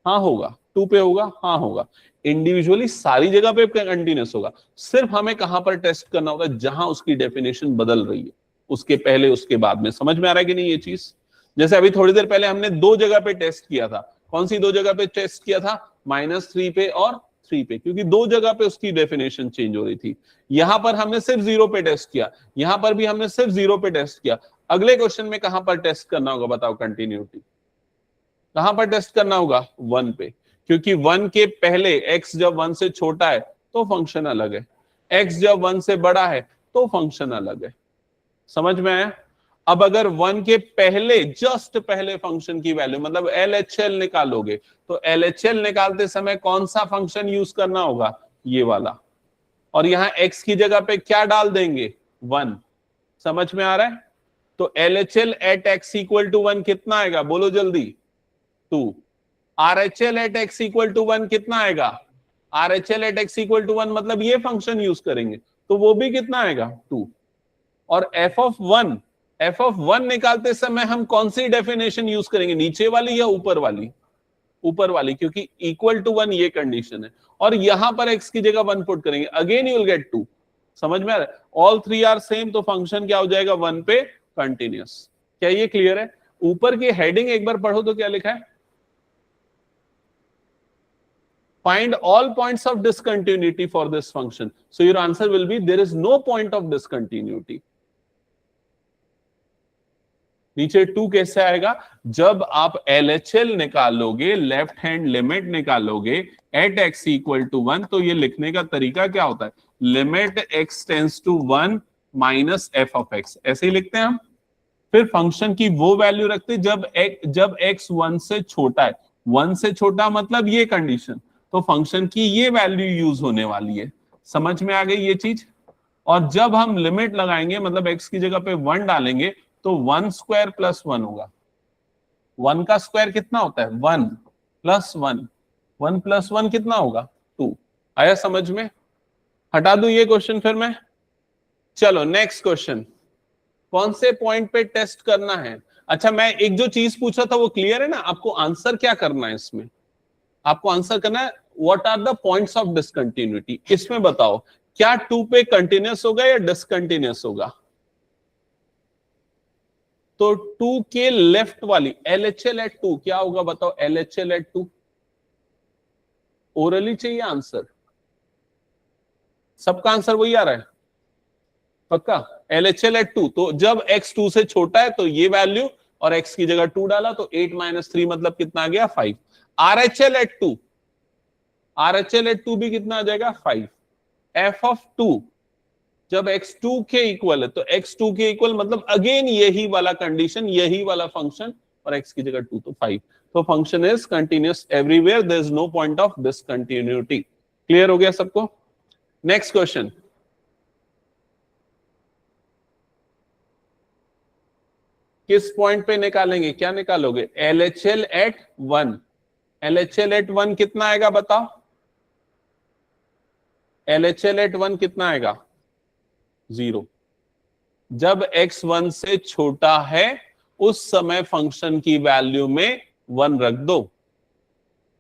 हाँ होगा, 2 पे होगा, हाँ होगा, इंडिविजुअली सारी जगह पे कंटिन्यूअस होगा। सिर्फ हमें कहां पर टेस्ट करना होगा, जहां उसकी डेफिनेशन बदल रही है, उसके पहले उसके बाद में। समझ में आ रहा है कि नहीं ये चीज। जैसे अभी थोड़ी देर पहले हमने दो जगह पे टेस्ट किया था, कौन सी दो जगह पे टेस्ट किया था, -3 पे और 3 पे, क्योंकि दो जगह पे उसकी डेफिनेशन चेंज हो रही थी। यहां पर हमने सिर्फ 0 पे टेस्ट किया, यहां पर भी हमने सिर्फ 0 पे टेस्ट किया। अगले क्वेश्चन में कहां पर टेस्ट करना होगा बताओ, कंटिन्यूटी कहां पर टेस्ट करना होगा, 1 पे, क्योंकि 1 के पहले x जब 1 से छोटा है तो फंक्शन अलग है, x जब 1 से बड़ा है तो फंक्शन अलग है। समझ में आया। अब अगर 1 के पहले, जस्ट पहले फंक्शन की वैल्यू, मतलब LHL निकालोगे, तो LHL निकालते समय कौन सा फंक्शन यूज करना होगा, ये वाला, और यहां x की जगह पे क्या डाल देंगे, 1। समझ में आ रहा है। तो LHL at x equal to 1 कितना आएगा, बोलो जल्दी, 2। RHL at x equal to 1 कितना आएगा, RHL at x equal to 1, मतलब ये फंक्शन यूज करेंगे तो वो भी कितना आएगा, 2। और f ऑफ 1 निकालते समय हम कौन सी डेफिनेशन यूज करेंगे, नीचे वाली या ऊपर वाली, ऊपर वाली, क्योंकि इक्वल टू 1 ये कंडीशन है। और यहां पर x की जगह 1 पुट करेंगे, अगेन यू विल गेट 2। समझ में आ रहा है, ऑल थ्री आर सेम, तो फंक्शन क्या हो जाएगा, 1 पे कंटिन्यूअस। क्या ये क्लियर है। ऊपर की हेडिंग एक बार पढ़ो तो क्या लिखा है, find all points of discontinuity for this function. So your answer will be there is no point of discontinuity. नीचे 2 कैसे आएगा, जब आप LHL निकालोगे, लेफ्ट हैंड लिमिट निकालोगे एट x इक्वल टू 1, तो ये लिखने का तरीका क्या होता है, limit x tends to 1 minus f of x, ऐसे ही लिखते हैं हम। फिर फंक्शन की वो वैल्यू रखते जब x 1 से छोटा है, 1 से छोटा मतलब ये कंडीशन, तो फंक्शन की ये वैल्यू यूज होने वाली है। समझ में आ गई ये चीज। और जब हम लिमिट लगाएंगे मतलब x की जगह पे 1 डालेंगे तो 1 स्क्वायर प्लस 1 होगा। 1 का स्क्वायर कितना होता है 1 प्लस 1, 1 प्लस 1 कितना होगा 2। आया समझ में? हटा दूं ये क्वेश्चन फिर मैं। चलो नेक्स्ट क्वेश्चन, कौन से पॉइंट पे टेस्ट करना है? अच्छा, मैं एक जो चीज पूछा था वो क्लियर है ना? आपको आंसर क्या करना है इसमें? आपको आंसर करना है what are the points of discontinuity. इसमें बताओ क्या 2 पे कंटिन्यूअस होगा या डिसकंटिन्यूअस होगा? तो 2 के लेफ्ट वाली LHL एट 2 क्या होगा बताओ? LHL एट 2 ओरली चाहिए आंसर? सबका आंसर वही आ रहा है पक्का? LHL एट 2, तो जब x 2 से छोटा है तो ये वैल्यू और x की जगह 2 डाला तो 8 - 3 मतलब कितना आ गया 5। RHL एट 2, RHL एट 2 भी कितना आ जाएगा 5। f ऑफ 2 जब x 2 के इक्वल है तो x 2 के इक्वल मतलब अगेन यही वाला कंडीशन, यही वाला फंक्शन और x की जगह 2 तो 5। तो function is continuous everywhere, there is no point of discontinuity. Clear हो गया सबको? नेक्स्ट क्वेश्चन, किस पॉइंट पे निकालेंगे? क्या निकालोगे? LHL eight 1। LHL एट 1 कितना आएगा बताओ? LHL एट 1 कितना आएगा? 0। जब x 1 से छोटा है उस समय फंक्शन की वैल्यू में 1 रख दो,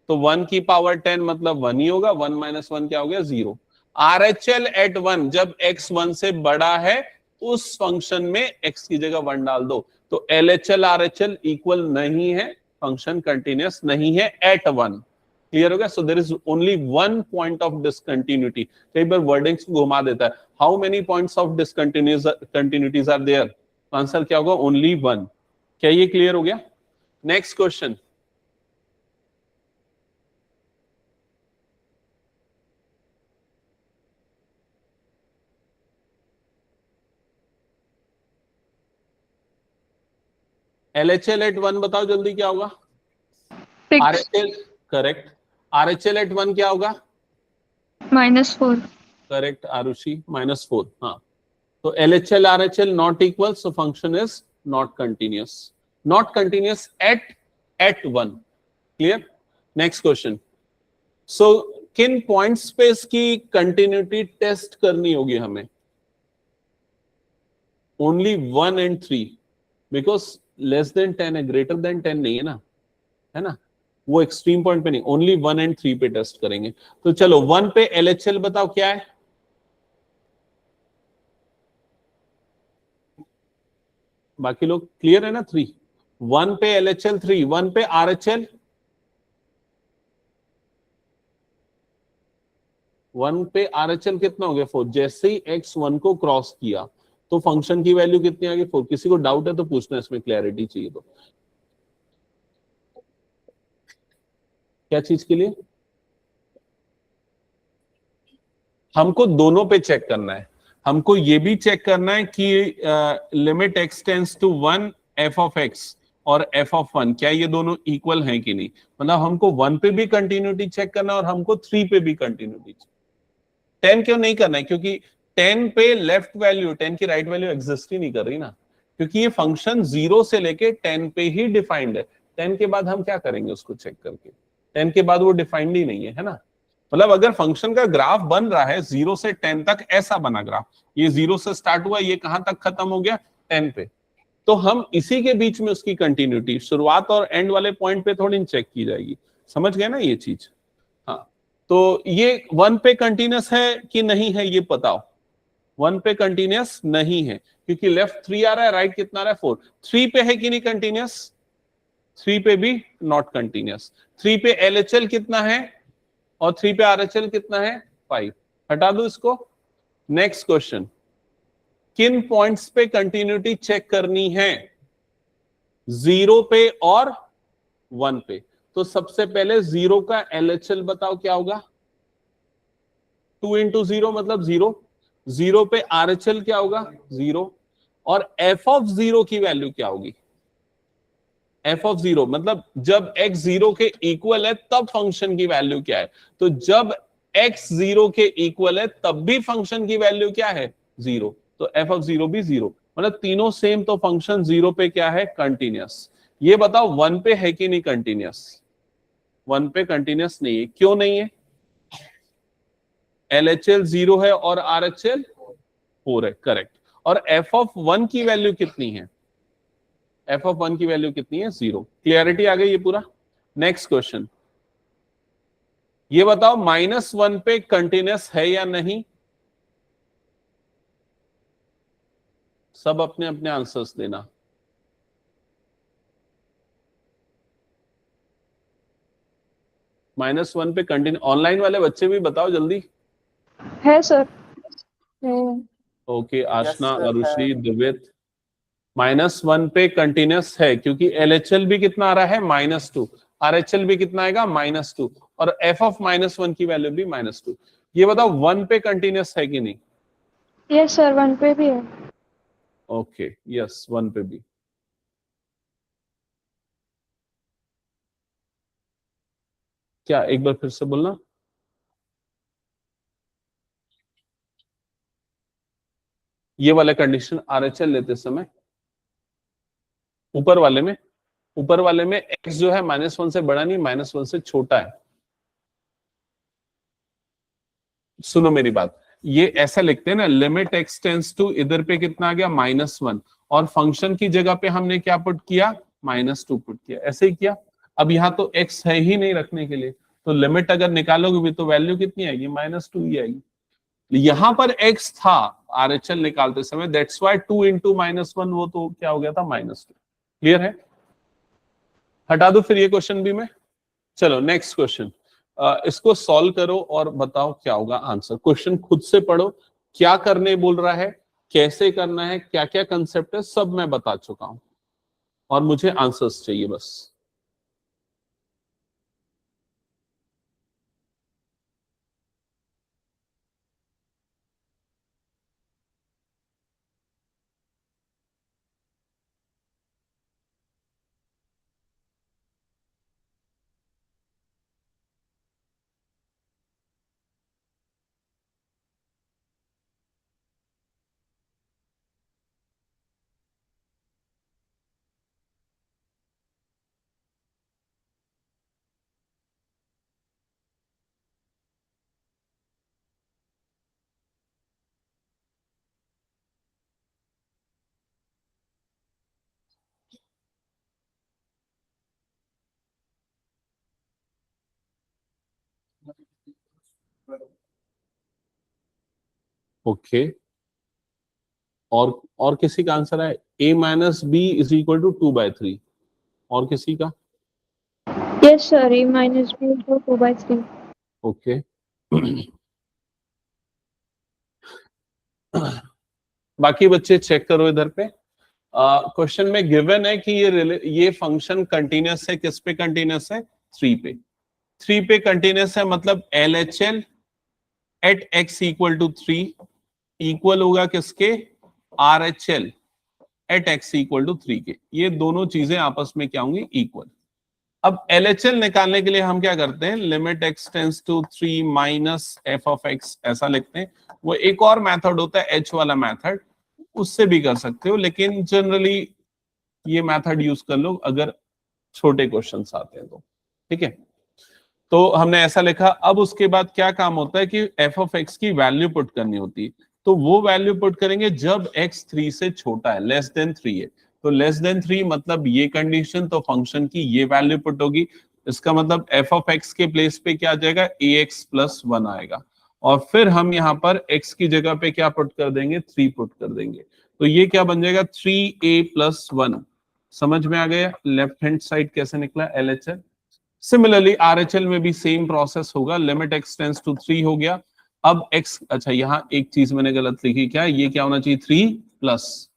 तो 1 की पावर 10 मतलब 1 ही होगा। 1 - 1 क्या हो गया 0। RHL एट 1 जब x 1 से बड़ा है उस फंक्शन में x की जगह 1 डाल दो, तो LHL RHL इक्वल नहीं है, फंक्शन कंटिन्यूअस नहीं है एट 1। क्लियर हो गया? So there is only 1 point of discontinuity. कई बार वर्डिंग्स को घुमा देता है, how many points of discontinuities are there? Answer क्या होगा? ओनली 1। क्या ये क्लियर हो गया? नेक्स्ट क्वेश्चन, LHL एट 1 बताओ जल्दी क्या होगा? 6 RHL करेक्ट। RHL एट 1 क्या होगा? -4 करेक्ट आरुषि, -4। हाँ, तो LHL RHL not equal, so function is not continuous. Not continuous at 1। Clear? Next question, so किन पॉइंट्स पे इसकी कंटिन्यूटी टेस्ट करनी होगी हमें? Only 1 and 3, because less than 10 है, ग्रेटर देन 10 नहीं है ना, है ना? वो एक्सट्रीम पॉइंट पे नहीं, ओनली 1 and 3 पे टेस्ट करेंगे। तो चलो 1 पे LHL बताओ क्या है? बाकी लोग क्लियर है ना? 3। 1 पे LHL 3, 1 पे RHL 1 पे RHL कितना हो गया 4। जैसे ही x 1 को क्रॉस किया तो फंक्शन की वैल्यू कितनी आ गई 4। किसी को डाउट है तो पूछना, इसमें क्लैरिटी चाहिए तो। क्या चीज के लिए? हमको दोनों पे चेक करना है। हमको ये भी चेक करना है कि limit x tends to 1 f of x और f ऑफ 1 क्या ये दोनों इक्वल हैं कि नहीं। मतलब हमको 1 पे भी कंटिन्यूटी चेक करना है और हमको 3 पे भी कंटिन्यूटी। 10 क्यों नहीं करना है? क्योंकि 10 पे लेफ्ट वैल्यू, 10 की राइट वैल्यू एग्जिस्ट ही नहीं कर रही ना, क्योंकि ये फंक्शन 0 से लेके 10 पे ही डिफाइंड है। 10 के बाद हम क्या करेंगे उसको चेक करके? 10 के बाद वो डिफाइंड ही नहीं है ना। मतलब अगर फंक्शन का ग्राफ बन रहा है 0 से 10 तक, ऐसा बना ग्राफ, ये 0 से स्टार्ट हुआ, ये कहां तक खत्म हो गया 10 पे, तो हम इसी के बीच में उसकी कंटिन्यूटी शुरुआत और एंड वाले पॉइंट पे थोड़ी चेक की जाएगी। समझ गए ना ये चीज? हाँ, तो ये 1 पे कंटिन्यूअस है कि नहीं है ये बताओ। 1 पे कंटिन्यूअस नहीं है क्योंकि लेफ्ट 3 आ रहा है, राइट कितना आ रहा है 4। 3 पे है कि नहीं कंटिन्यूअस? 3 पे भी नॉट कंटिन्यूअस। 3 पे LHL कितना है और 3 पे RHL कितना है 5। हटा दो इसको। नेक्स्ट क्वेश्चन, किन पॉइंट्स पे कंटिन्यूटी चेक करनी है? 0 पे और 1 पे। तो सबसे पहले 0 का LHL बताओ क्या होगा? 2 into 0 मतलब 0। 0 पे RHL क्या होगा 0। और f ऑफ 0 की वैल्यू क्या होगी? f ऑफ 0 मतलब जब x 0 के इक्वल है तब फंक्शन की वैल्यू क्या है? तो जब x 0 के इक्वल है तब भी फंक्शन की वैल्यू क्या है जीरो, तो एफ ऑफ जीरो भी जीरो, मतलब तीनों सेम, तो फंक्शन जीरो पे क्या है, कंटिन्यूअस। ये बताओ वन पे है कि नहीं कंटिन्यूअस? वन पे कंटिन्यूअस नहीं है, क्यों नहीं है? LHL जीरो है और RHL 4 है, करेक्ट। और एफ ऑफ वन की वैल्यू कितनी है? एफ ऑफ वन की वैल्यू कितनी है? जीरो। क्लियरिटी आ गई ये पूरा? नेक्स्ट क्वेश्चन, ये बताओ -1 पे कंटिन्यूअस है या नहीं? सब अपने अपने आंसर्स देना। -1 पे कंटिन्यू, ऑनलाइन वाले बच्चे भी बताओ जल्दी। है सर। ओके, आशना, sir, अरुषि, दिव्यत, -1 पे कंटिन्यूअस है क्योंकि LHL भी कितना आ रहा है, -2, RHL भी कितना आएगा, -2, और एफ ऑफ -1 की वैल्यू भी -2। ये बताओ 1 पे कंटिन्यूअस है कि नहीं? यस सर, 1 पे भी है। ओके, यस 1 पे भी। क्या, एक बार फिर से बोलना। ये वाला कंडीशन RHL लेते समय, ऊपर वाले में, ऊपर वाले में x जो है -1 से बड़ा नहीं, -1 से छोटा है। सुनो मेरी बात, ये ऐसा लिखते हैं ना, लिमिट x टेंस टू, इधर पे कितना आ गया, -1, और फंक्शन की जगह पे हमने क्या पुट किया, -2 पुट किया, ऐसे ही किया। अब यहाँ तो x है ही नहीं रखने के लिए, तो लिमिट अगर निकालोगे भी तो वैल्यू कितनी आएगी, -2 ही आएगी। यहां पर x था RHL निकालते समय, दैट्स व्हाई 2 इंटू -1, वो तो क्या हो गया था, -2। क्लियर है? हटा दो फिर ये क्वेश्चन भी मैं। चलो नेक्स्ट क्वेश्चन, इसको सॉल्व करो और बताओ क्या होगा आंसर। क्वेश्चन खुद से पढ़ो, क्या करने बोल रहा है, कैसे करना है, क्या क्या कंसेप्ट है, सब मैं बता चुका हूं, और मुझे आंसर्स चाहिए बस। ओके, और किसी का आंसर है, a-b = 2/3, और किसी का? Yes sir, a minus b equal 2/3। Okay बाकी बच्चे चेक करो इधर पे। क्वेश्चन में गिवन है कि ये फंक्शन कंटिन्यूअस है, किस पे कंटिन्यूअस है, 3 पे। 3 पे कंटिन्यूअस है, मतलब LHL एट x = 3 इक्वल होगा किसके, RHL एट x = 3 के। ये दोनों चीजें आपस में क्या होंगी, इक्वल। अब LHL निकालने के लिए हम क्या करते हैं, limit x tends to 3 minus f of x, ऐसा लिखते हैं। वो एक और मेथड होता है h वाला मेथड, उससे भी कर सकते हो, लेकिन जनरली ये मेथड यूज कर लो अगर छोटे क्वेश्चंस आते हैं तो। ठीक है, तो हमने ऐसा लिखा। अब उसके बाद क्या काम होता है कि f ऑफ x की वैल्यू पुट करनी होती है, तो वो वैल्यू पुट करेंगे जब x 3 से छोटा है, लेस देन 3 है। तो लेस देन 3 मतलब ये कंडीशन, तो फंक्शन की ये वैल्यू पुट होगी। इसका मतलब f ऑफ x के प्लेस पे क्या आ जाएगा, ax + 1 आएगा, और फिर हम यहाँ पर x की जगह पे क्या पुट कर देंगे, 3 पुट कर देंगे। तो ये क्या बन जाएगा, 3a + 1। समझ में आ गया लेफ्ट हैंड साइड कैसे निकला LHL? सिमिलरली RHL में भी सेम प्रोसेस होगा, लिमिट x टेंस टू 3 हो गया। अब x, अच्छा यहाँ एक चीज मैंने गलत लिखी, क्या ये क्या होना चाहिए, 3+,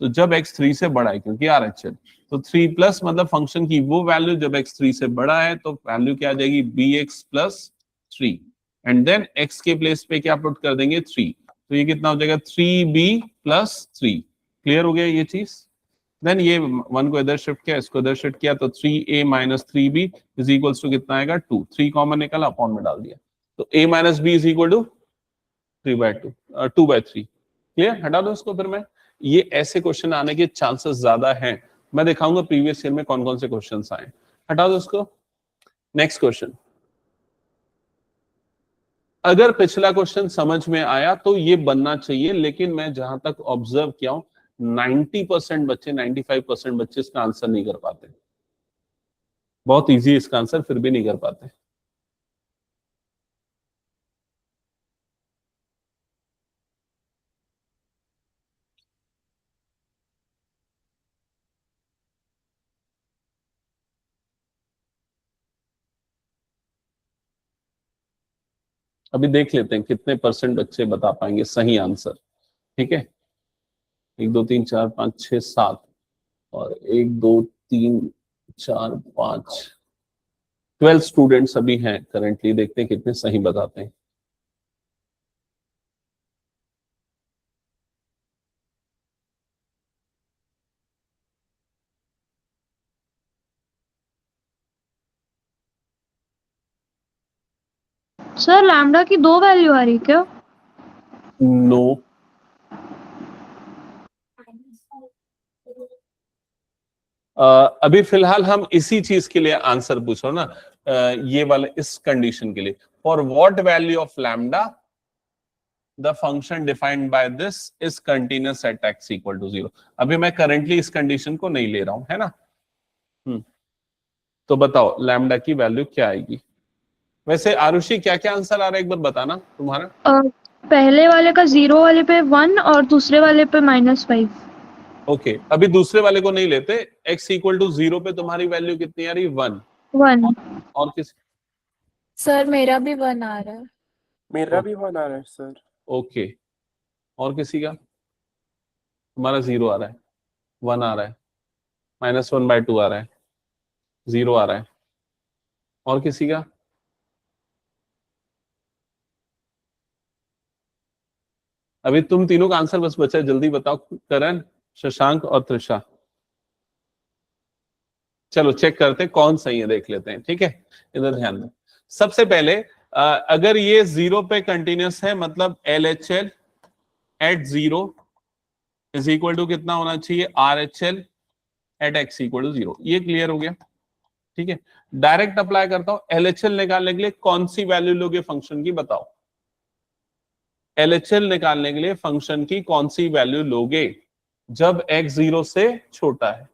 तो जब x 3 से बड़ा है, क्योंकि RHL, तो 3+ मतलब फंक्शन की वो वैल्यू जब x 3 से बड़ा है, तो वैल्यू क्या आ जाएगी, bx + 3, एंड देन x के प्लेस पे क्या पुट कर देंगे, 3, तो ये कितना हो जाएगा, 3b + 3। क्लियर हो गया ये चीज? देन ये 1 को इधर शिफ्ट किया, इसको इधर शिफ्ट किया, तो 3a - 3b = कितना आएगा, 2। 3 कॉमन निकला, अपॉन में डाल दिया, तो a - b = 3/2, 2/3। क्लियर, हटा दो इसको। फिर मैं ये ऐसे क्वेश्चन आने के चांसेस ज्यादा हैं, मैं दिखाऊंगा प्रीवियस ईयर में कौन कौन से क्वेश्चंस आए। हटा दो इसको। नेक्स्ट क्वेश्चन, अगर पिछला क्वेश्चन समझ में आया तो ये बनना चाहिए, लेकिन मैं जहां तक ऑब्जर्व किया हूं 90% बच्चे, 95% बच्चे इसका आंसर नहीं कर पाते। बहुत इजी है इसका आंसर, फिर भी नहीं कर पाते। अभी देख लेते हैं कितने परसेंट बच्चे बता पाएंगे सही आंसर। ठीक है, 1 2 3 4 5 6 7 और 1 2 3 4 5 12 स्टूडेंट्स अभी हैं करंटली। देखते हैं कितने सही बताते हैं। सर लैम्डा की 2 वैल्यू आ रही क्या? नो, अभी फिलहाल हम इसी चीज के लिए आंसर पूछ रहे हो ना, ये वाले इस कंडीशन के लिए। For what value of lambda the function defined by this is continuous at x equal to 0। अभी मैं करंटली इस कंडीशन को नहीं ले रहा हूं, है ना। तो बताओ लैम्डा की वैल्यू क्या आएगी। वैसे आरुषि क्या क्या आंसर आ रहा है एक बार बताना तुम्हारा। पहले वाले का 0 वाले पे 1 और दूसरे वाले पे -5। ओके, अभी दूसरे वाले को नहीं लेते। x इक्वल टू 0 पे तुम्हारी वैल्यू कितनी आ रही, 1। 1। और किसी, सर मेरा भी 1 आ रहा है। मेरा भी 1 आ रहा है सर। ओके, और किसी का? तुम्हारा 0 आ रहा है, 1 आ रहा है, -1/2 आ रहा है, 0 आ रहा है। और किसी का? अभी तुम तीनों का आंसर बस बचा है, जल्दी बताओ। करण, शशांक और त्रिषा। चलो चेक करते कौन सही है, देख लेते हैं। ठीक है, इधर ध्यान दो। सबसे पहले अगर ये 0 पे कंटिन्यूस है, मतलब LHL at 0 is equal to कितना होना चाहिए, RHL at x equal to 0। ये क्लियर हो गया। ठीक है, डायरेक्ट अप्लाई करता हूं। LHL निकालने के लिए कौन सी वैल्यू लोगे फंक्शन की, बताओ। LHL निकालने के लिए फंक्शन की कौन सी वैल्यू लोगे जब x 0 से छोटा है।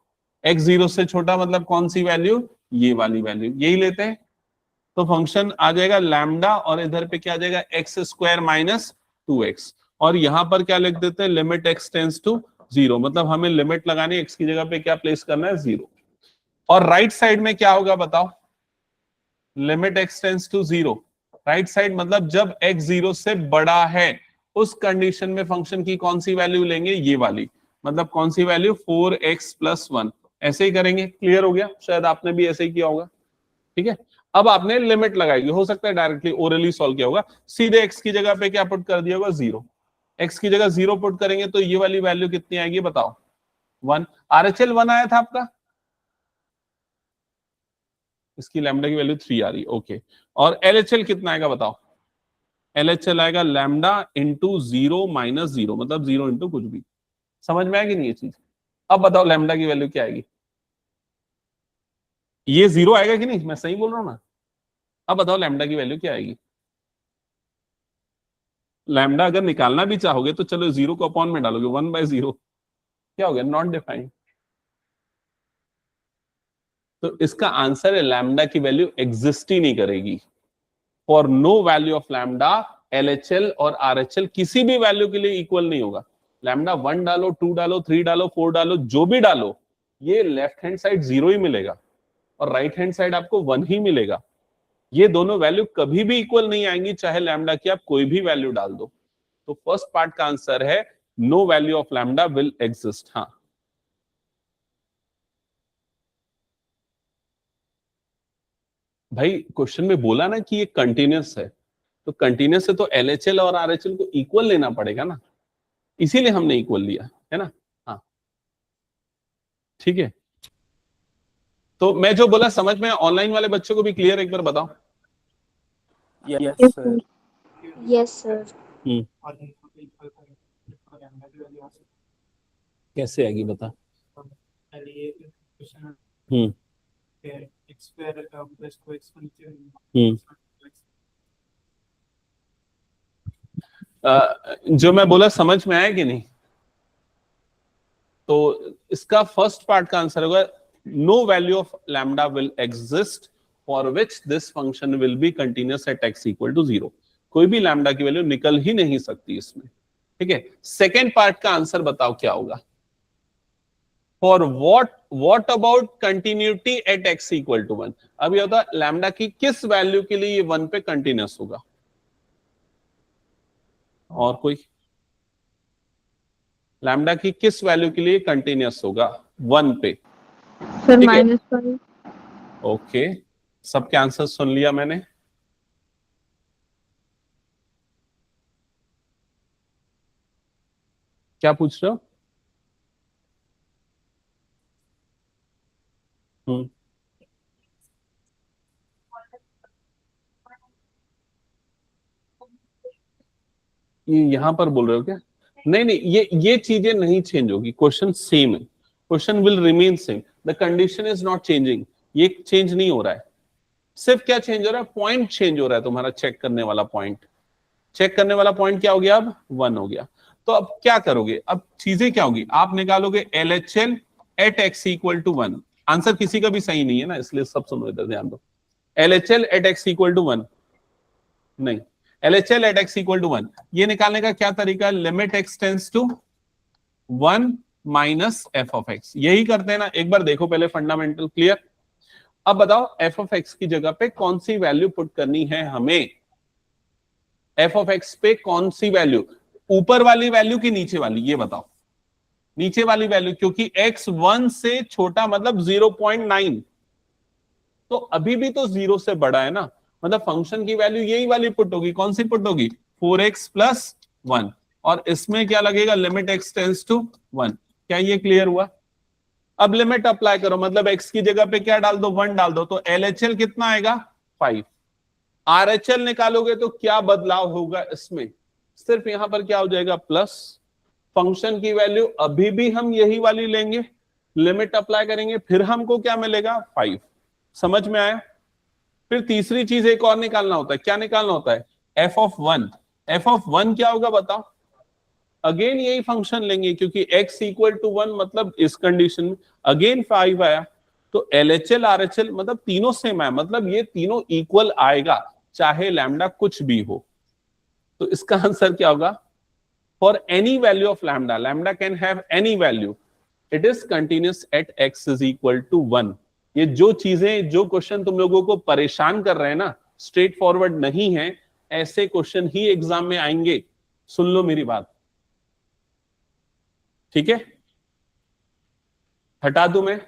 x 0 से छोटा मतलब कौन सी वैल्यू, ये वाली वैल्यू, यही लेते हैं। तो फंक्शन आ जाएगा लैम्डा और इधर पे क्या आ जाएगा, x² - 2x। और यहां पर क्या लिख देते हैं, लिमिट x टेंड्स टू 0, मतलब हमें लिमिट लगानी है, x की जगह पे क्या प्लेस करना है, 0। और राइट साइड में क्या होगा बताओ, limit x tends to 0। Right side मतलब जब x 0 से बड़ा है, उस कंडीशन में फंक्शन की कौन सी वैल्यू लेंगे, ये वाली, मतलब कौन सी वैल्यू, 4x + 1। ऐसे ही करेंगे। क्लियर हो गया, शायद आपने भी ऐसे ही किया होगा। ठीक है, अब आपने लिमिट लगाएगी, हो सकता है डायरेक्टली ओरली सॉल्व किया होगा। सीधे x की जगह पे क्या पुट कर दिया होगा, 0। x की जगह 0 पुट करेंगे तो ये वाली वैल्यू कितनी आएगी बताओ, 1। RHL 1 आया था आपका, इसकी लैम्डा की वैल्यू 3 आ रही है। ओके, और LHL कितना आएगा बताओ। LHL आएगा लैम्डा इंटू 0 - 0, मतलब 0 इंटू कुछ भी। समझ में आएगी नहीं ये चीज। अब बताओ लैम्डा की वैल्यू क्या आएगी, ये 0 आएगा कि नहीं, मैं सही बोल रहा हूं ना। अब बताओ लैम्डा की वैल्यू क्या आएगी। लैम्डा अगर निकालना भी चाहोगे तो चलो 0 को अपॉन में डालोगे, 1/0 क्या हो गया, नॉट डिफाइंड। तो इसका आंसर है लैम्डा की वैल्यू एग्जिस्ट ही नहीं करेगी। For no value of lambda LHL और RHL किसी भी वैल्यू के लिए इक्वल नहीं होगा। लैम्डा 1 डालो, 2 डालो, 3 डालो, 4 डालो, जो भी डालो, ये लेफ्ट हैंड साइड 0 ही मिलेगा और राइट हैंड साइड आपको 1 ही मिलेगा। ये दोनों वैल्यू कभी भी इक्वल नहीं आएंगी, चाहे लैम्डा की आप कोई भी वैल्यू डाल दो। तो फर्स्ट पार्ट का आंसर है no value of lambda will exist. हाँ, भाई क्वेश्चन में बोला ना कि ये कंटिन्यूअस है, तो कंटिन्यूअस है तो LHL और RHL को इक्वल लेना पड़ेगा ना, इसीलिए हमने इक्वल लिया है ना। हाँ ठीक है, तो मैं जो बोला समझ में, ऑनलाइन वाले बच्चों को भी क्लियर, एक बार बताओ। Yes Yes, sir. sir. Yes sir. कैसे आएगी बता। हम्म जो मैं बोला समझ में आया कि नहीं? तो इसका फर्स्ट पार्ट का आंसर होगा no value of lambda will exist for which this function will be continuous at x equal to 0। कोई भी लैम्डा की वैल्यू निकल ही नहीं सकती इसमें। ठीक है, सेकेंड पार्ट का आंसर बताओ क्या होगा। For what about continuity at x equal to 1। अब ये होता लैम्डा की किस वैल्यू के लिए ये 1 पे कंटिन्यूअस होगा। और कोई लैम्डा की किस वैल्यू के लिए कंटिन्यूअस होगा 1 पे? सर ठीक है, -5। ओके, सबके आंसर सुन लिया मैंने। क्या पूछ रहे हो? ये यहां पर बोल रहे हो क्या? नहीं नहीं, ये चीजें नहीं चेंज होगी, क्वेश्चन सेम है, question will remain same, the condition is not changing. ये चेंज नहीं हो रहा है, सिर्फ क्या चेंज हो रहा है, पॉइंट चेंज हो रहा है तुम्हारा चेक करने वाला पॉइंट। चेक करने वाला पॉइंट क्या हो गया, अब 1 हो गया। तो अब क्या करोगे, अब चीजें क्या होगी, आप निकालोगे LHL at x equal to 1। Answer किसी का भी सही नहीं है ना, इसलिए सब सुनो, इधर ध्यान दो। LHL at x equal to 1 नहीं, LHL at x equal to 1 ये निकालने का क्या तरीका है, limit x tends to 1 minus f of x। यही करते हैं ना, एक बार देखो पहले फंडामेंटल क्लियर। अब बताओ f ऑफ x की जगह पे कौन सी वैल्यू पुट करनी है हमें, f ऑफ x पे कौन सी वैल्यू, ऊपर वाली वैल्यू की नीचे वाली, ये बताओ। नीचे वाली वैल्यू, क्योंकि x 1 से छोटा मतलब 0.9, तो अभी भी तो 0 से बड़ा है ना, मतलब फंक्शन की वैल्यू यही वाली पुट होगी। कौन सी पुट होगी, 4x प्लस 1, और इसमें क्या लगेगा, लिमिट x टेंड्स टू 1। क्या ये क्लियर हुआ? अब लिमिट अप्लाई करो, मतलब x की जगह पे क्या डाल दो, 1 डाल दो, तो LHL कितना आएगा, 5। RHL निकालोगे तो क्या बदलाव होगा इसमें, सिर्फ यहां पर क्या हो जाएगा, प्लस। फंक्शन की वैल्यू अभी भी हम यही वाली लेंगे, लिमिट अप्लाई करेंगे, फिर हमको क्या मिलेगा, 5। समझ में आया? फिर तीसरी चीज एक और निकालना होता है, क्या निकालना होता है, f ऑफ 1। f ऑफ 1 क्या होगा बताओ, अगेन यही फंक्शन लेंगे, क्योंकि x इक्वल टू 1 मतलब इस कंडीशन में अगेन 5 आया, तो LHL RHL मतलब तीनों सेम है, मतलब ये तीनों इक्वल आएगा चाहे लैम्डा कुछ भी हो। तो इसका आंसर क्या होगा, for any value of lambda, lambda can have any value, it is continuous at x is equal to 1। ये जो चीजें, जो क्वेश्चन तुम लोगों को परेशान कर रहे हैं ना, स्ट्रेट फॉरवर्ड नहीं है, ऐसे क्वेश्चन ही एग्जाम में आएंगे। सुन लो मेरी बात, ठीक है? हटा दूं मैं,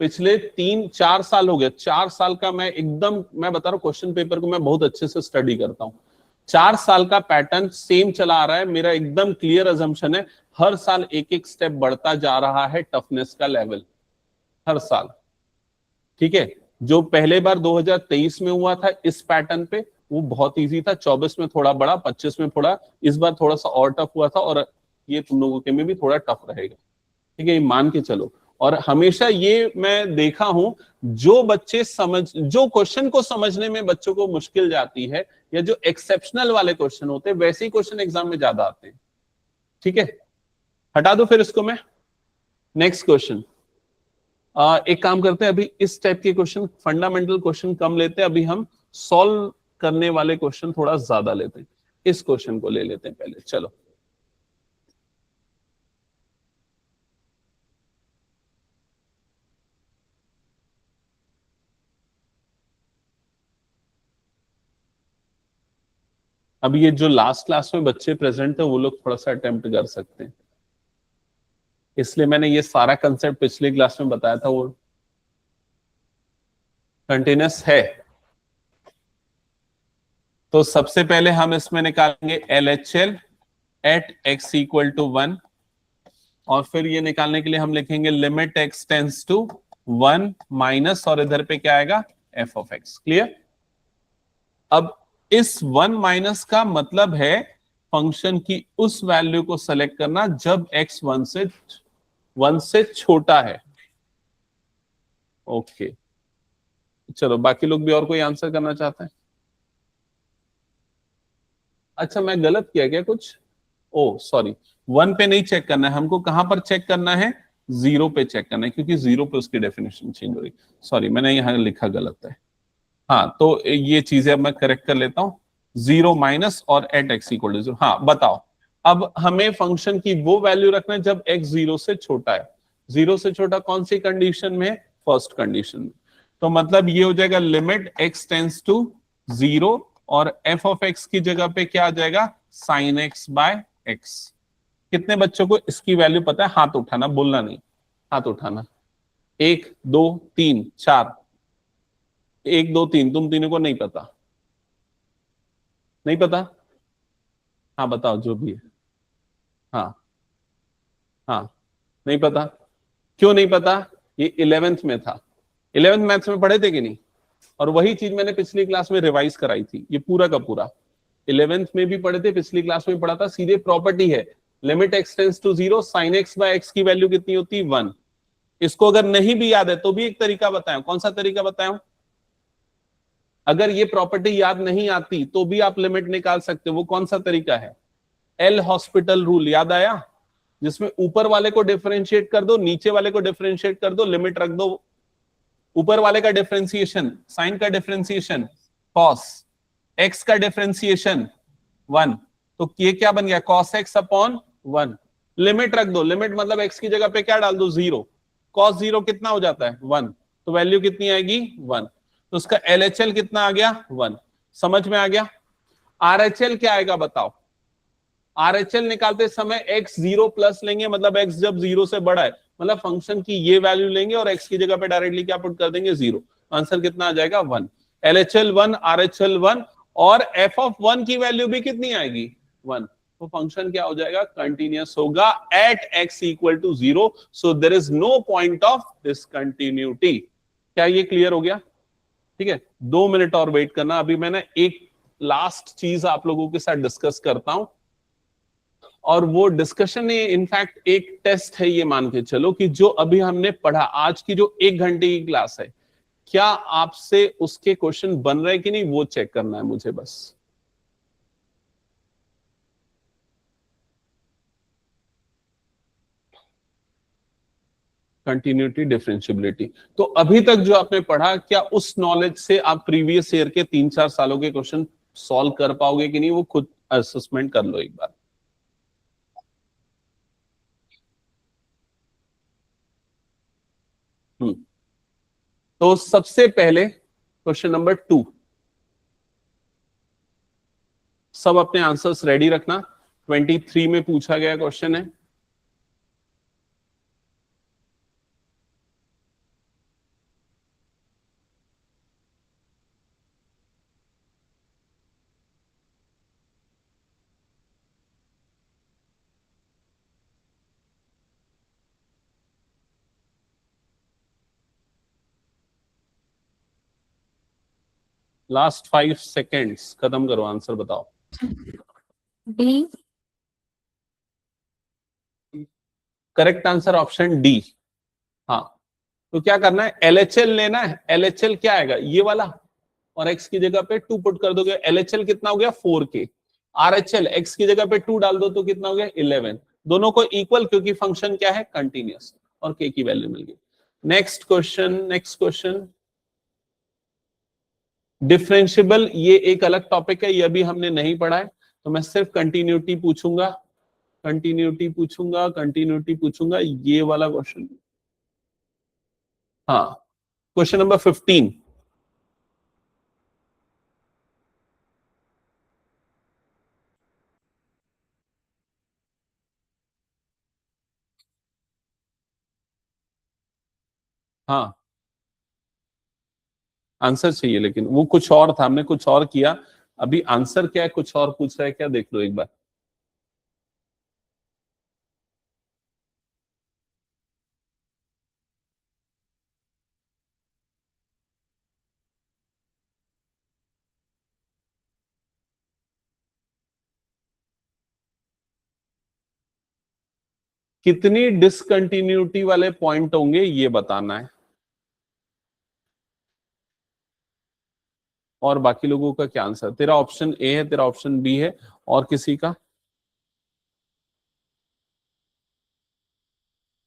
पिछले 3-4 साल हो गए, 4 साल का मैं एकदम, मैं बता रहा हूं क्वेश्चन पेपर को मैं बहुत अच्छे से स्टडी करता हूं, 4 साल का पैटर्न सेम चला आ रहा है। मेरा एकदम क्लियर अजम्पशन है, हर साल एक एक स्टेप बढ़ता जा रहा है टफनेस का लेवल, हर साल। ठीक है, जो पहले बार 2023 में हुआ था इस पैटर्न पे, वो बहुत इजी था, 24 में थोड़ा बड़ा, 25 में थोड़ा, इस बार थोड़ा सा और टफ हुआ था, और ये तुम लोगों के में भी थोड़ा टफ रहेगा। ठीक है, ये मान के चलो। और हमेशा ये मैं देखा हूं, जो बच्चे जो क्वेश्चन को समझने में बच्चों को मुश्किल जाती है, या जो एक्सेप्शनल वाले क्वेश्चन होते हैं, वैसे ही क्वेश्चन एग्जाम में ज्यादा आते हैं। ठीक है, हटा दो फिर इसको मैं। नेक्स्ट क्वेश्चन, एक काम करते हैं, अभी इस टाइप के क्वेश्चन, फंडामेंटल क्वेश्चन कम लेते हैं, अभी हम सॉल्व करने वाले क्वेश्चन थोड़ा ज्यादा लेते हैं। इस क्वेश्चन को ले लेते हैं पहले, चलो। अब ये जो लास्ट क्लास में बच्चे प्रेजेंट है, वो लोग थोड़ा सा अटेम्प्ट कर सकते हैं, इसलिए मैंने ये सारा कंसेप्ट पिछली क्लास में बताया था, वो कंटिन्यूअस है। तो सबसे पहले हम इसमें निकालेंगे LHL at x equal to 1, और फिर ये निकालने के लिए हम लिखेंगे limit x tends to 1 minus, और इधर पे क्या आएगा, f ऑफ x। क्लियर? अब इस 1 माइनस का मतलब है फंक्शन की उस वैल्यू को सेलेक्ट करना जब x 1 से 1 से छोटा है। ओके, चलो बाकी लोग भी और कोई आंसर करना चाहते हैं? अच्छा, मैं गलत किया क्या कुछ? ओ सॉरी, 1 पे नहीं चेक करना है हमको, कहां पर चेक करना है? 0 पे चेक करना है, क्योंकि 0 पे उसकी डेफिनेशन चेंज हो रही। सॉरी, मैंने यहाँ लिखा गलत है। हाँ, तो ये चीजें अब मैं करेक्ट कर लेता हूँ। 0 माइनस और एट एक्स इक्वल टू 0। हाँ बताओ, अब हमें फंक्शन की वो वैल्यू रखना है जब x 0 से छोटा है। 0 से छोटा कौन सी कंडीशन में? फर्स्ट कंडीशन में। तो मतलब ये हो जाएगा लिमिट x टेंस टू 0, और f ऑफ x की जगह पे क्या आ जाएगा? Sine x by x। कितने बच्चों को इसकी वैल्यू पता है? हाथ उठाना, बोलना नहीं, हाथ उठाना। 1 2 3 4। 1 2 3, तुम तीनों को नहीं पता? नहीं पता? हाँ बताओ जो भी है। हाँ हाँ, नहीं पता। क्यों नहीं पता? ये 11th में था। 11th मैथ्स में पढ़े थे कि नहीं? और वही चीज मैंने पिछली क्लास में रिवाइज कराई थी, ये पूरा का पूरा 11th में भी पढ़े थे, पिछली क्लास में पढ़ा था। सीधे प्रॉपर्टी है, limit x tends to 0, sine x by x की वैल्यू कितनी होती है? 1। इसको अगर नहीं भी याद है तो भी एक तरीका बताया। कौन सा तरीका बताया? अगर ये प्रॉपर्टी याद नहीं आती तो भी आप लिमिट निकाल सकते हो। वो कौन सा तरीका है? एल हॉस्पिटल रूल, याद आया? जिसमें ऊपर वाले को डिफरेंशिएट कर दो, नीचे वाले को डिफरेंशिएट कर दो, लिमिट रख दो। ऊपर वाले का डिफरेंशिएशन साइन का डिफरेंशिएशन कॉस, एक्स का डिफरेंशिएशन 1, तो ये क्या बन गया? Cos x upon 1। लिमिट रख दो, लिमिट मतलब एक्स की जगह पे क्या डाल दो? 0। कॉस 0 कितना हो जाता है? 1। तो वैल्यू कितनी आएगी? 1। तो उसका एलएचएल कितना आ गया? 1। समझ में आ गया? आरएचएल क्या आएगा बताओ? आरएचएल निकालते समय x 0 प्लस लेंगे, मतलब x जब 0 से बड़ा है, मतलब फंक्शन की ये वैल्यू लेंगे और x की जगह पे डायरेक्टली क्या पुट कर देंगे? 0। आंसर कितना आ जाएगा? 1। एलएचएल 1, आरएचएल 1, और f ऑफ 1 की वैल्यू भी कितनी आएगी? 1। तो फंक्शन क्या हो जाएगा? कंटिन्यूअस होगा at x equal to 0। So there is no point of discontinuity. क्या ये क्लियर हो गया? ठीक है, 2 मिनट और वेट करना, अभी मैंने एक लास्ट चीज आप लोगों के साथ डिस्कस करता हूं। और वो डिस्कशन इनफैक्ट एक टेस्ट है, ये मान के चलो कि जो अभी हमने पढ़ा, आज की जो 1 घंटे की क्लास है, क्या आपसे उसके क्वेश्चन बन रहे कि नहीं, वो चेक करना है मुझे बस। कंटिन्यूटी, डिफरेंशियबिलिटी, तो अभी तक जो आपने पढ़ा, क्या उस नॉलेज से आप प्रीवियस ईयर के 3-4 सालों के क्वेश्चन सॉल्व कर पाओगे कि नहीं, वो खुद असेसमेंट कर लो एक बार। हम्म तो सबसे पहले क्वेश्चन नंबर 2, सब अपने आंसर्स रेडी रखना। 23 में पूछा गया क्वेश्चन है। लास्ट 5 सेकेंड्स, खत्म करो, आंसर बताओ। D. Correct answer option D. हाँ, तो क्या करना है? एलएचएल लेना है। एलएचएल क्या आएगा? ये वाला, और एक्स की जगह पे 2 पुट कर दोगे, एलएचएल कितना हो गया? 4k। आरएचएल एक्स की जगह पे 2 डाल दो तो कितना हो गया? 11। दोनों को इक्वल, क्योंकि फंक्शन क्या है? कंटिन्यूअस, और k की वैल्यू मिल गई। Next question, next question. Differentiable, ये एक अलग टॉपिक है, ये अभी हमने नहीं पढ़ा है, तो मैं सिर्फ कंटिन्यूटी पूछूंगा, कंटिन्यूटी पूछूंगा, कंटिन्यूटी पूछूंगा, ये वाला क्वेश्चन। हाँ, क्वेश्चन नंबर 15। हाँ, आंसर चाहिए, लेकिन वो कुछ और था, हमने कुछ और किया। अभी आंसर क्या है, कुछ और पूछ रहा है क्या, देख लो एक बार। कितनी डिसकंटिन्यूटी वाले पॉइंट होंगे ये बताना है, और बाकी लोगों का क्या आंसर? तेरा ऑप्शन ए है, तेरा ऑप्शन बी है, और किसी का?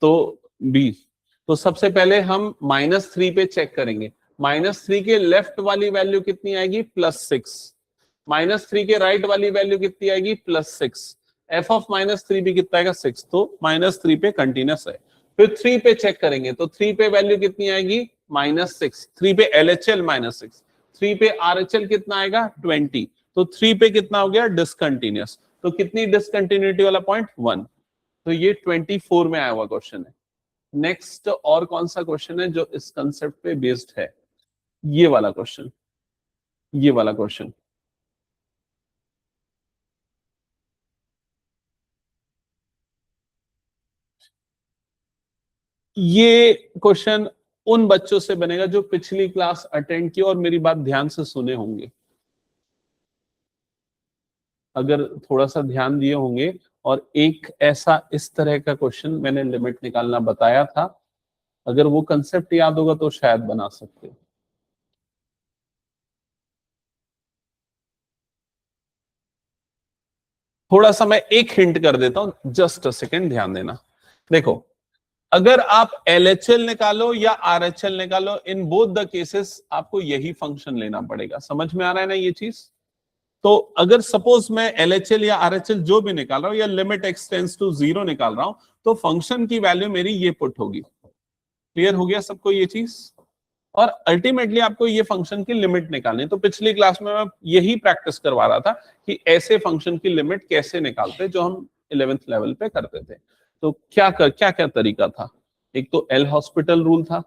तो बी। तो सबसे पहले हम -3 पे चेक करेंगे। -3 के लेफ्ट वाली वैल्यू कितनी आएगी? +6। -3 के राइट वाली वैल्यू कितनी आएगी? +6। f ऑफ -3 भी कितना आएगा? 6। तो -3 पे कंटिन्यूस है। फिर 3 पे चेक करेंगे, तो 3 पे वैल्यू कितनी आएगी? -6। 3 पे LHL -6। 3 पे RHL कितना आएगा? 20। तो 3 पे कितना हो गया? डिसकंटिन्यूस। तो कितनी डिसकंटिन्यूटी वाला पॉइंट? 1। तो ये 24 में आया हुआ क्वेश्चन है। नेक्स्ट और कौन सा क्वेश्चन है जो इस कंसेप्ट पे बेस्ड है? ये वाला क्वेश्चन, ये वाला क्वेश्चन। ये क्वेश्चन उन बच्चों से बनेगा जो पिछली क्लास अटेंड की और मेरी बात ध्यान से सुने होंगे। अगर थोड़ा सा ध्यान दिए होंगे, और एक ऐसा इस तरह का क्वेश्चन मैंने लिमिट निकालना बताया था, अगर वो कंसेप्ट याद होगा तो शायद बना सकते हो। थोड़ा सा मैं एक हिंट कर देता हूं, जस्ट अ सेकेंड, ध्यान देना। देखो, अगर आप LHL निकालो या RHL निकालो, इन बोथ द केसेस आपको यही फंक्शन लेना पड़ेगा। समझ में आ रहा है ना ये चीज? तो अगर सपोज मैं LHL या RHL जो भी निकाल रहा हूं, या लिमिट x टेंड्स टू 0 निकाल रहा हूं, तो फंक्शन की वैल्यू मेरी ये पुट होगी। क्लियर हो गया सबको ये चीज? और अल्टीमेटली आपको ये फंक्शन की लिमिट निकालनी है। तो पिछली क्लास में मैं यही प्रैक्टिस करवा रहा था कि ऐसे फंक्शन की लिमिट कैसे निकालते, जो हम 11th लेवल पे करते थे। तो क्या क्या तरीका था? एक तो एल हॉस्पिटल रूल था,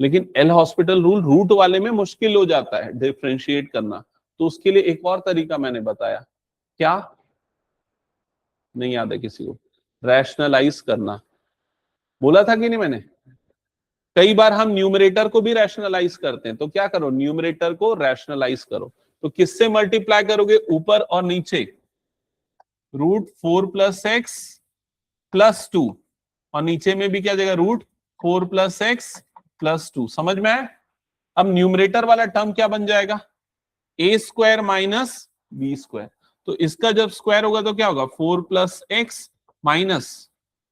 लेकिन एल हॉस्पिटल रूल रूट वाले में मुश्किल हो जाता है डिफरेंशिएट करना। तो उसके लिए एक और तरीका मैंने बताया, क्या? नहीं याद है किसी को? रैशनलाइज करना। बोला था कि नहीं मैंने? कई बार हम न्यूमरेटर को भी रैशनलाइज करते हैं, तो क्या करो? न्यूमरेटर को रैशनलाइज करो। तो किससे मल्टीप्लाई करोगे? ऊपर और नीचे। √4 + x + 2, और नीचे में भी क्या जगह? √4 + x + 2। समझ में आया? अब न्यूमरेटर वाला टर्म क्या बन जाएगा? a² - b²। तो इसका जब स्क्वायर होगा तो क्या होगा? 4 + x -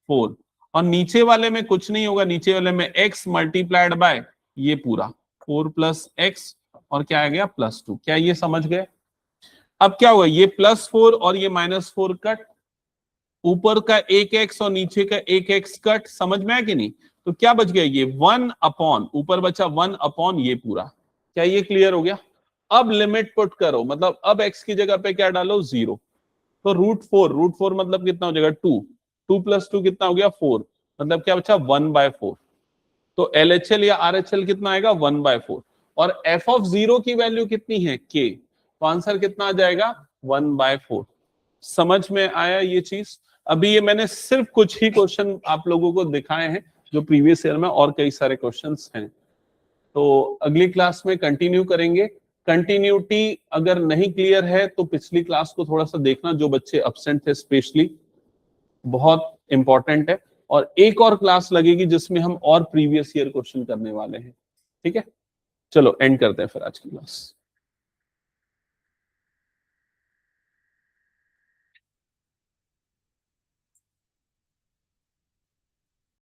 4। और नीचे वाले में कुछ नहीं होगा, नीचे वाले में x मल्टीप्लाइड बाय ये पूरा 4 + x, और क्या आ गया? +2। क्या ये समझ गए? अब क्या होगा? ये +4 और ये -4 कट, ऊपर का एक x और नीचे का एक x कट। समझ में आया कि नहीं? तो क्या बच गया? ये 1/, ऊपर बचा 1/, ये पूरा। क्या ये क्लियर हो गया? अब लिमिट पुट करो, मतलब अब x की जगह पे क्या डालो? 0। तो √4 मतलब कितना हो जाएगा? 2। 2 + 2 कितना हो गया? 4। मतलब क्या बचा? 1/4। तो LHL या RHL कितना आएगा? 1/4। और f(0) की वैल्यू कितनी है? k। तो आंसर कितना आ जाएगा? 1/4। समझ में आया ये चीज? अभी ये मैंने सिर्फ कुछ ही क्वेश्चन आप लोगों को दिखाए हैं जो प्रीवियस ईयर में और कई सारे क्वेश्चंस हैं। तो अगली क्लास में कंटिन्यू करेंगे। कंटिन्यूटी अगर नहीं क्लियर है तो पिछली क्लास को थोड़ा सा देखना, जो बच्चे एब्सेंट थे स्पेशली, बहुत इंपॉर्टेंट है। और एक और क्लास लगेगी जिसमें हम और प्रीवियस ईयर क्वेश्चन करने वाले हैं। ठीक है, चलो एंड करते हैं फिर आज की क्लास।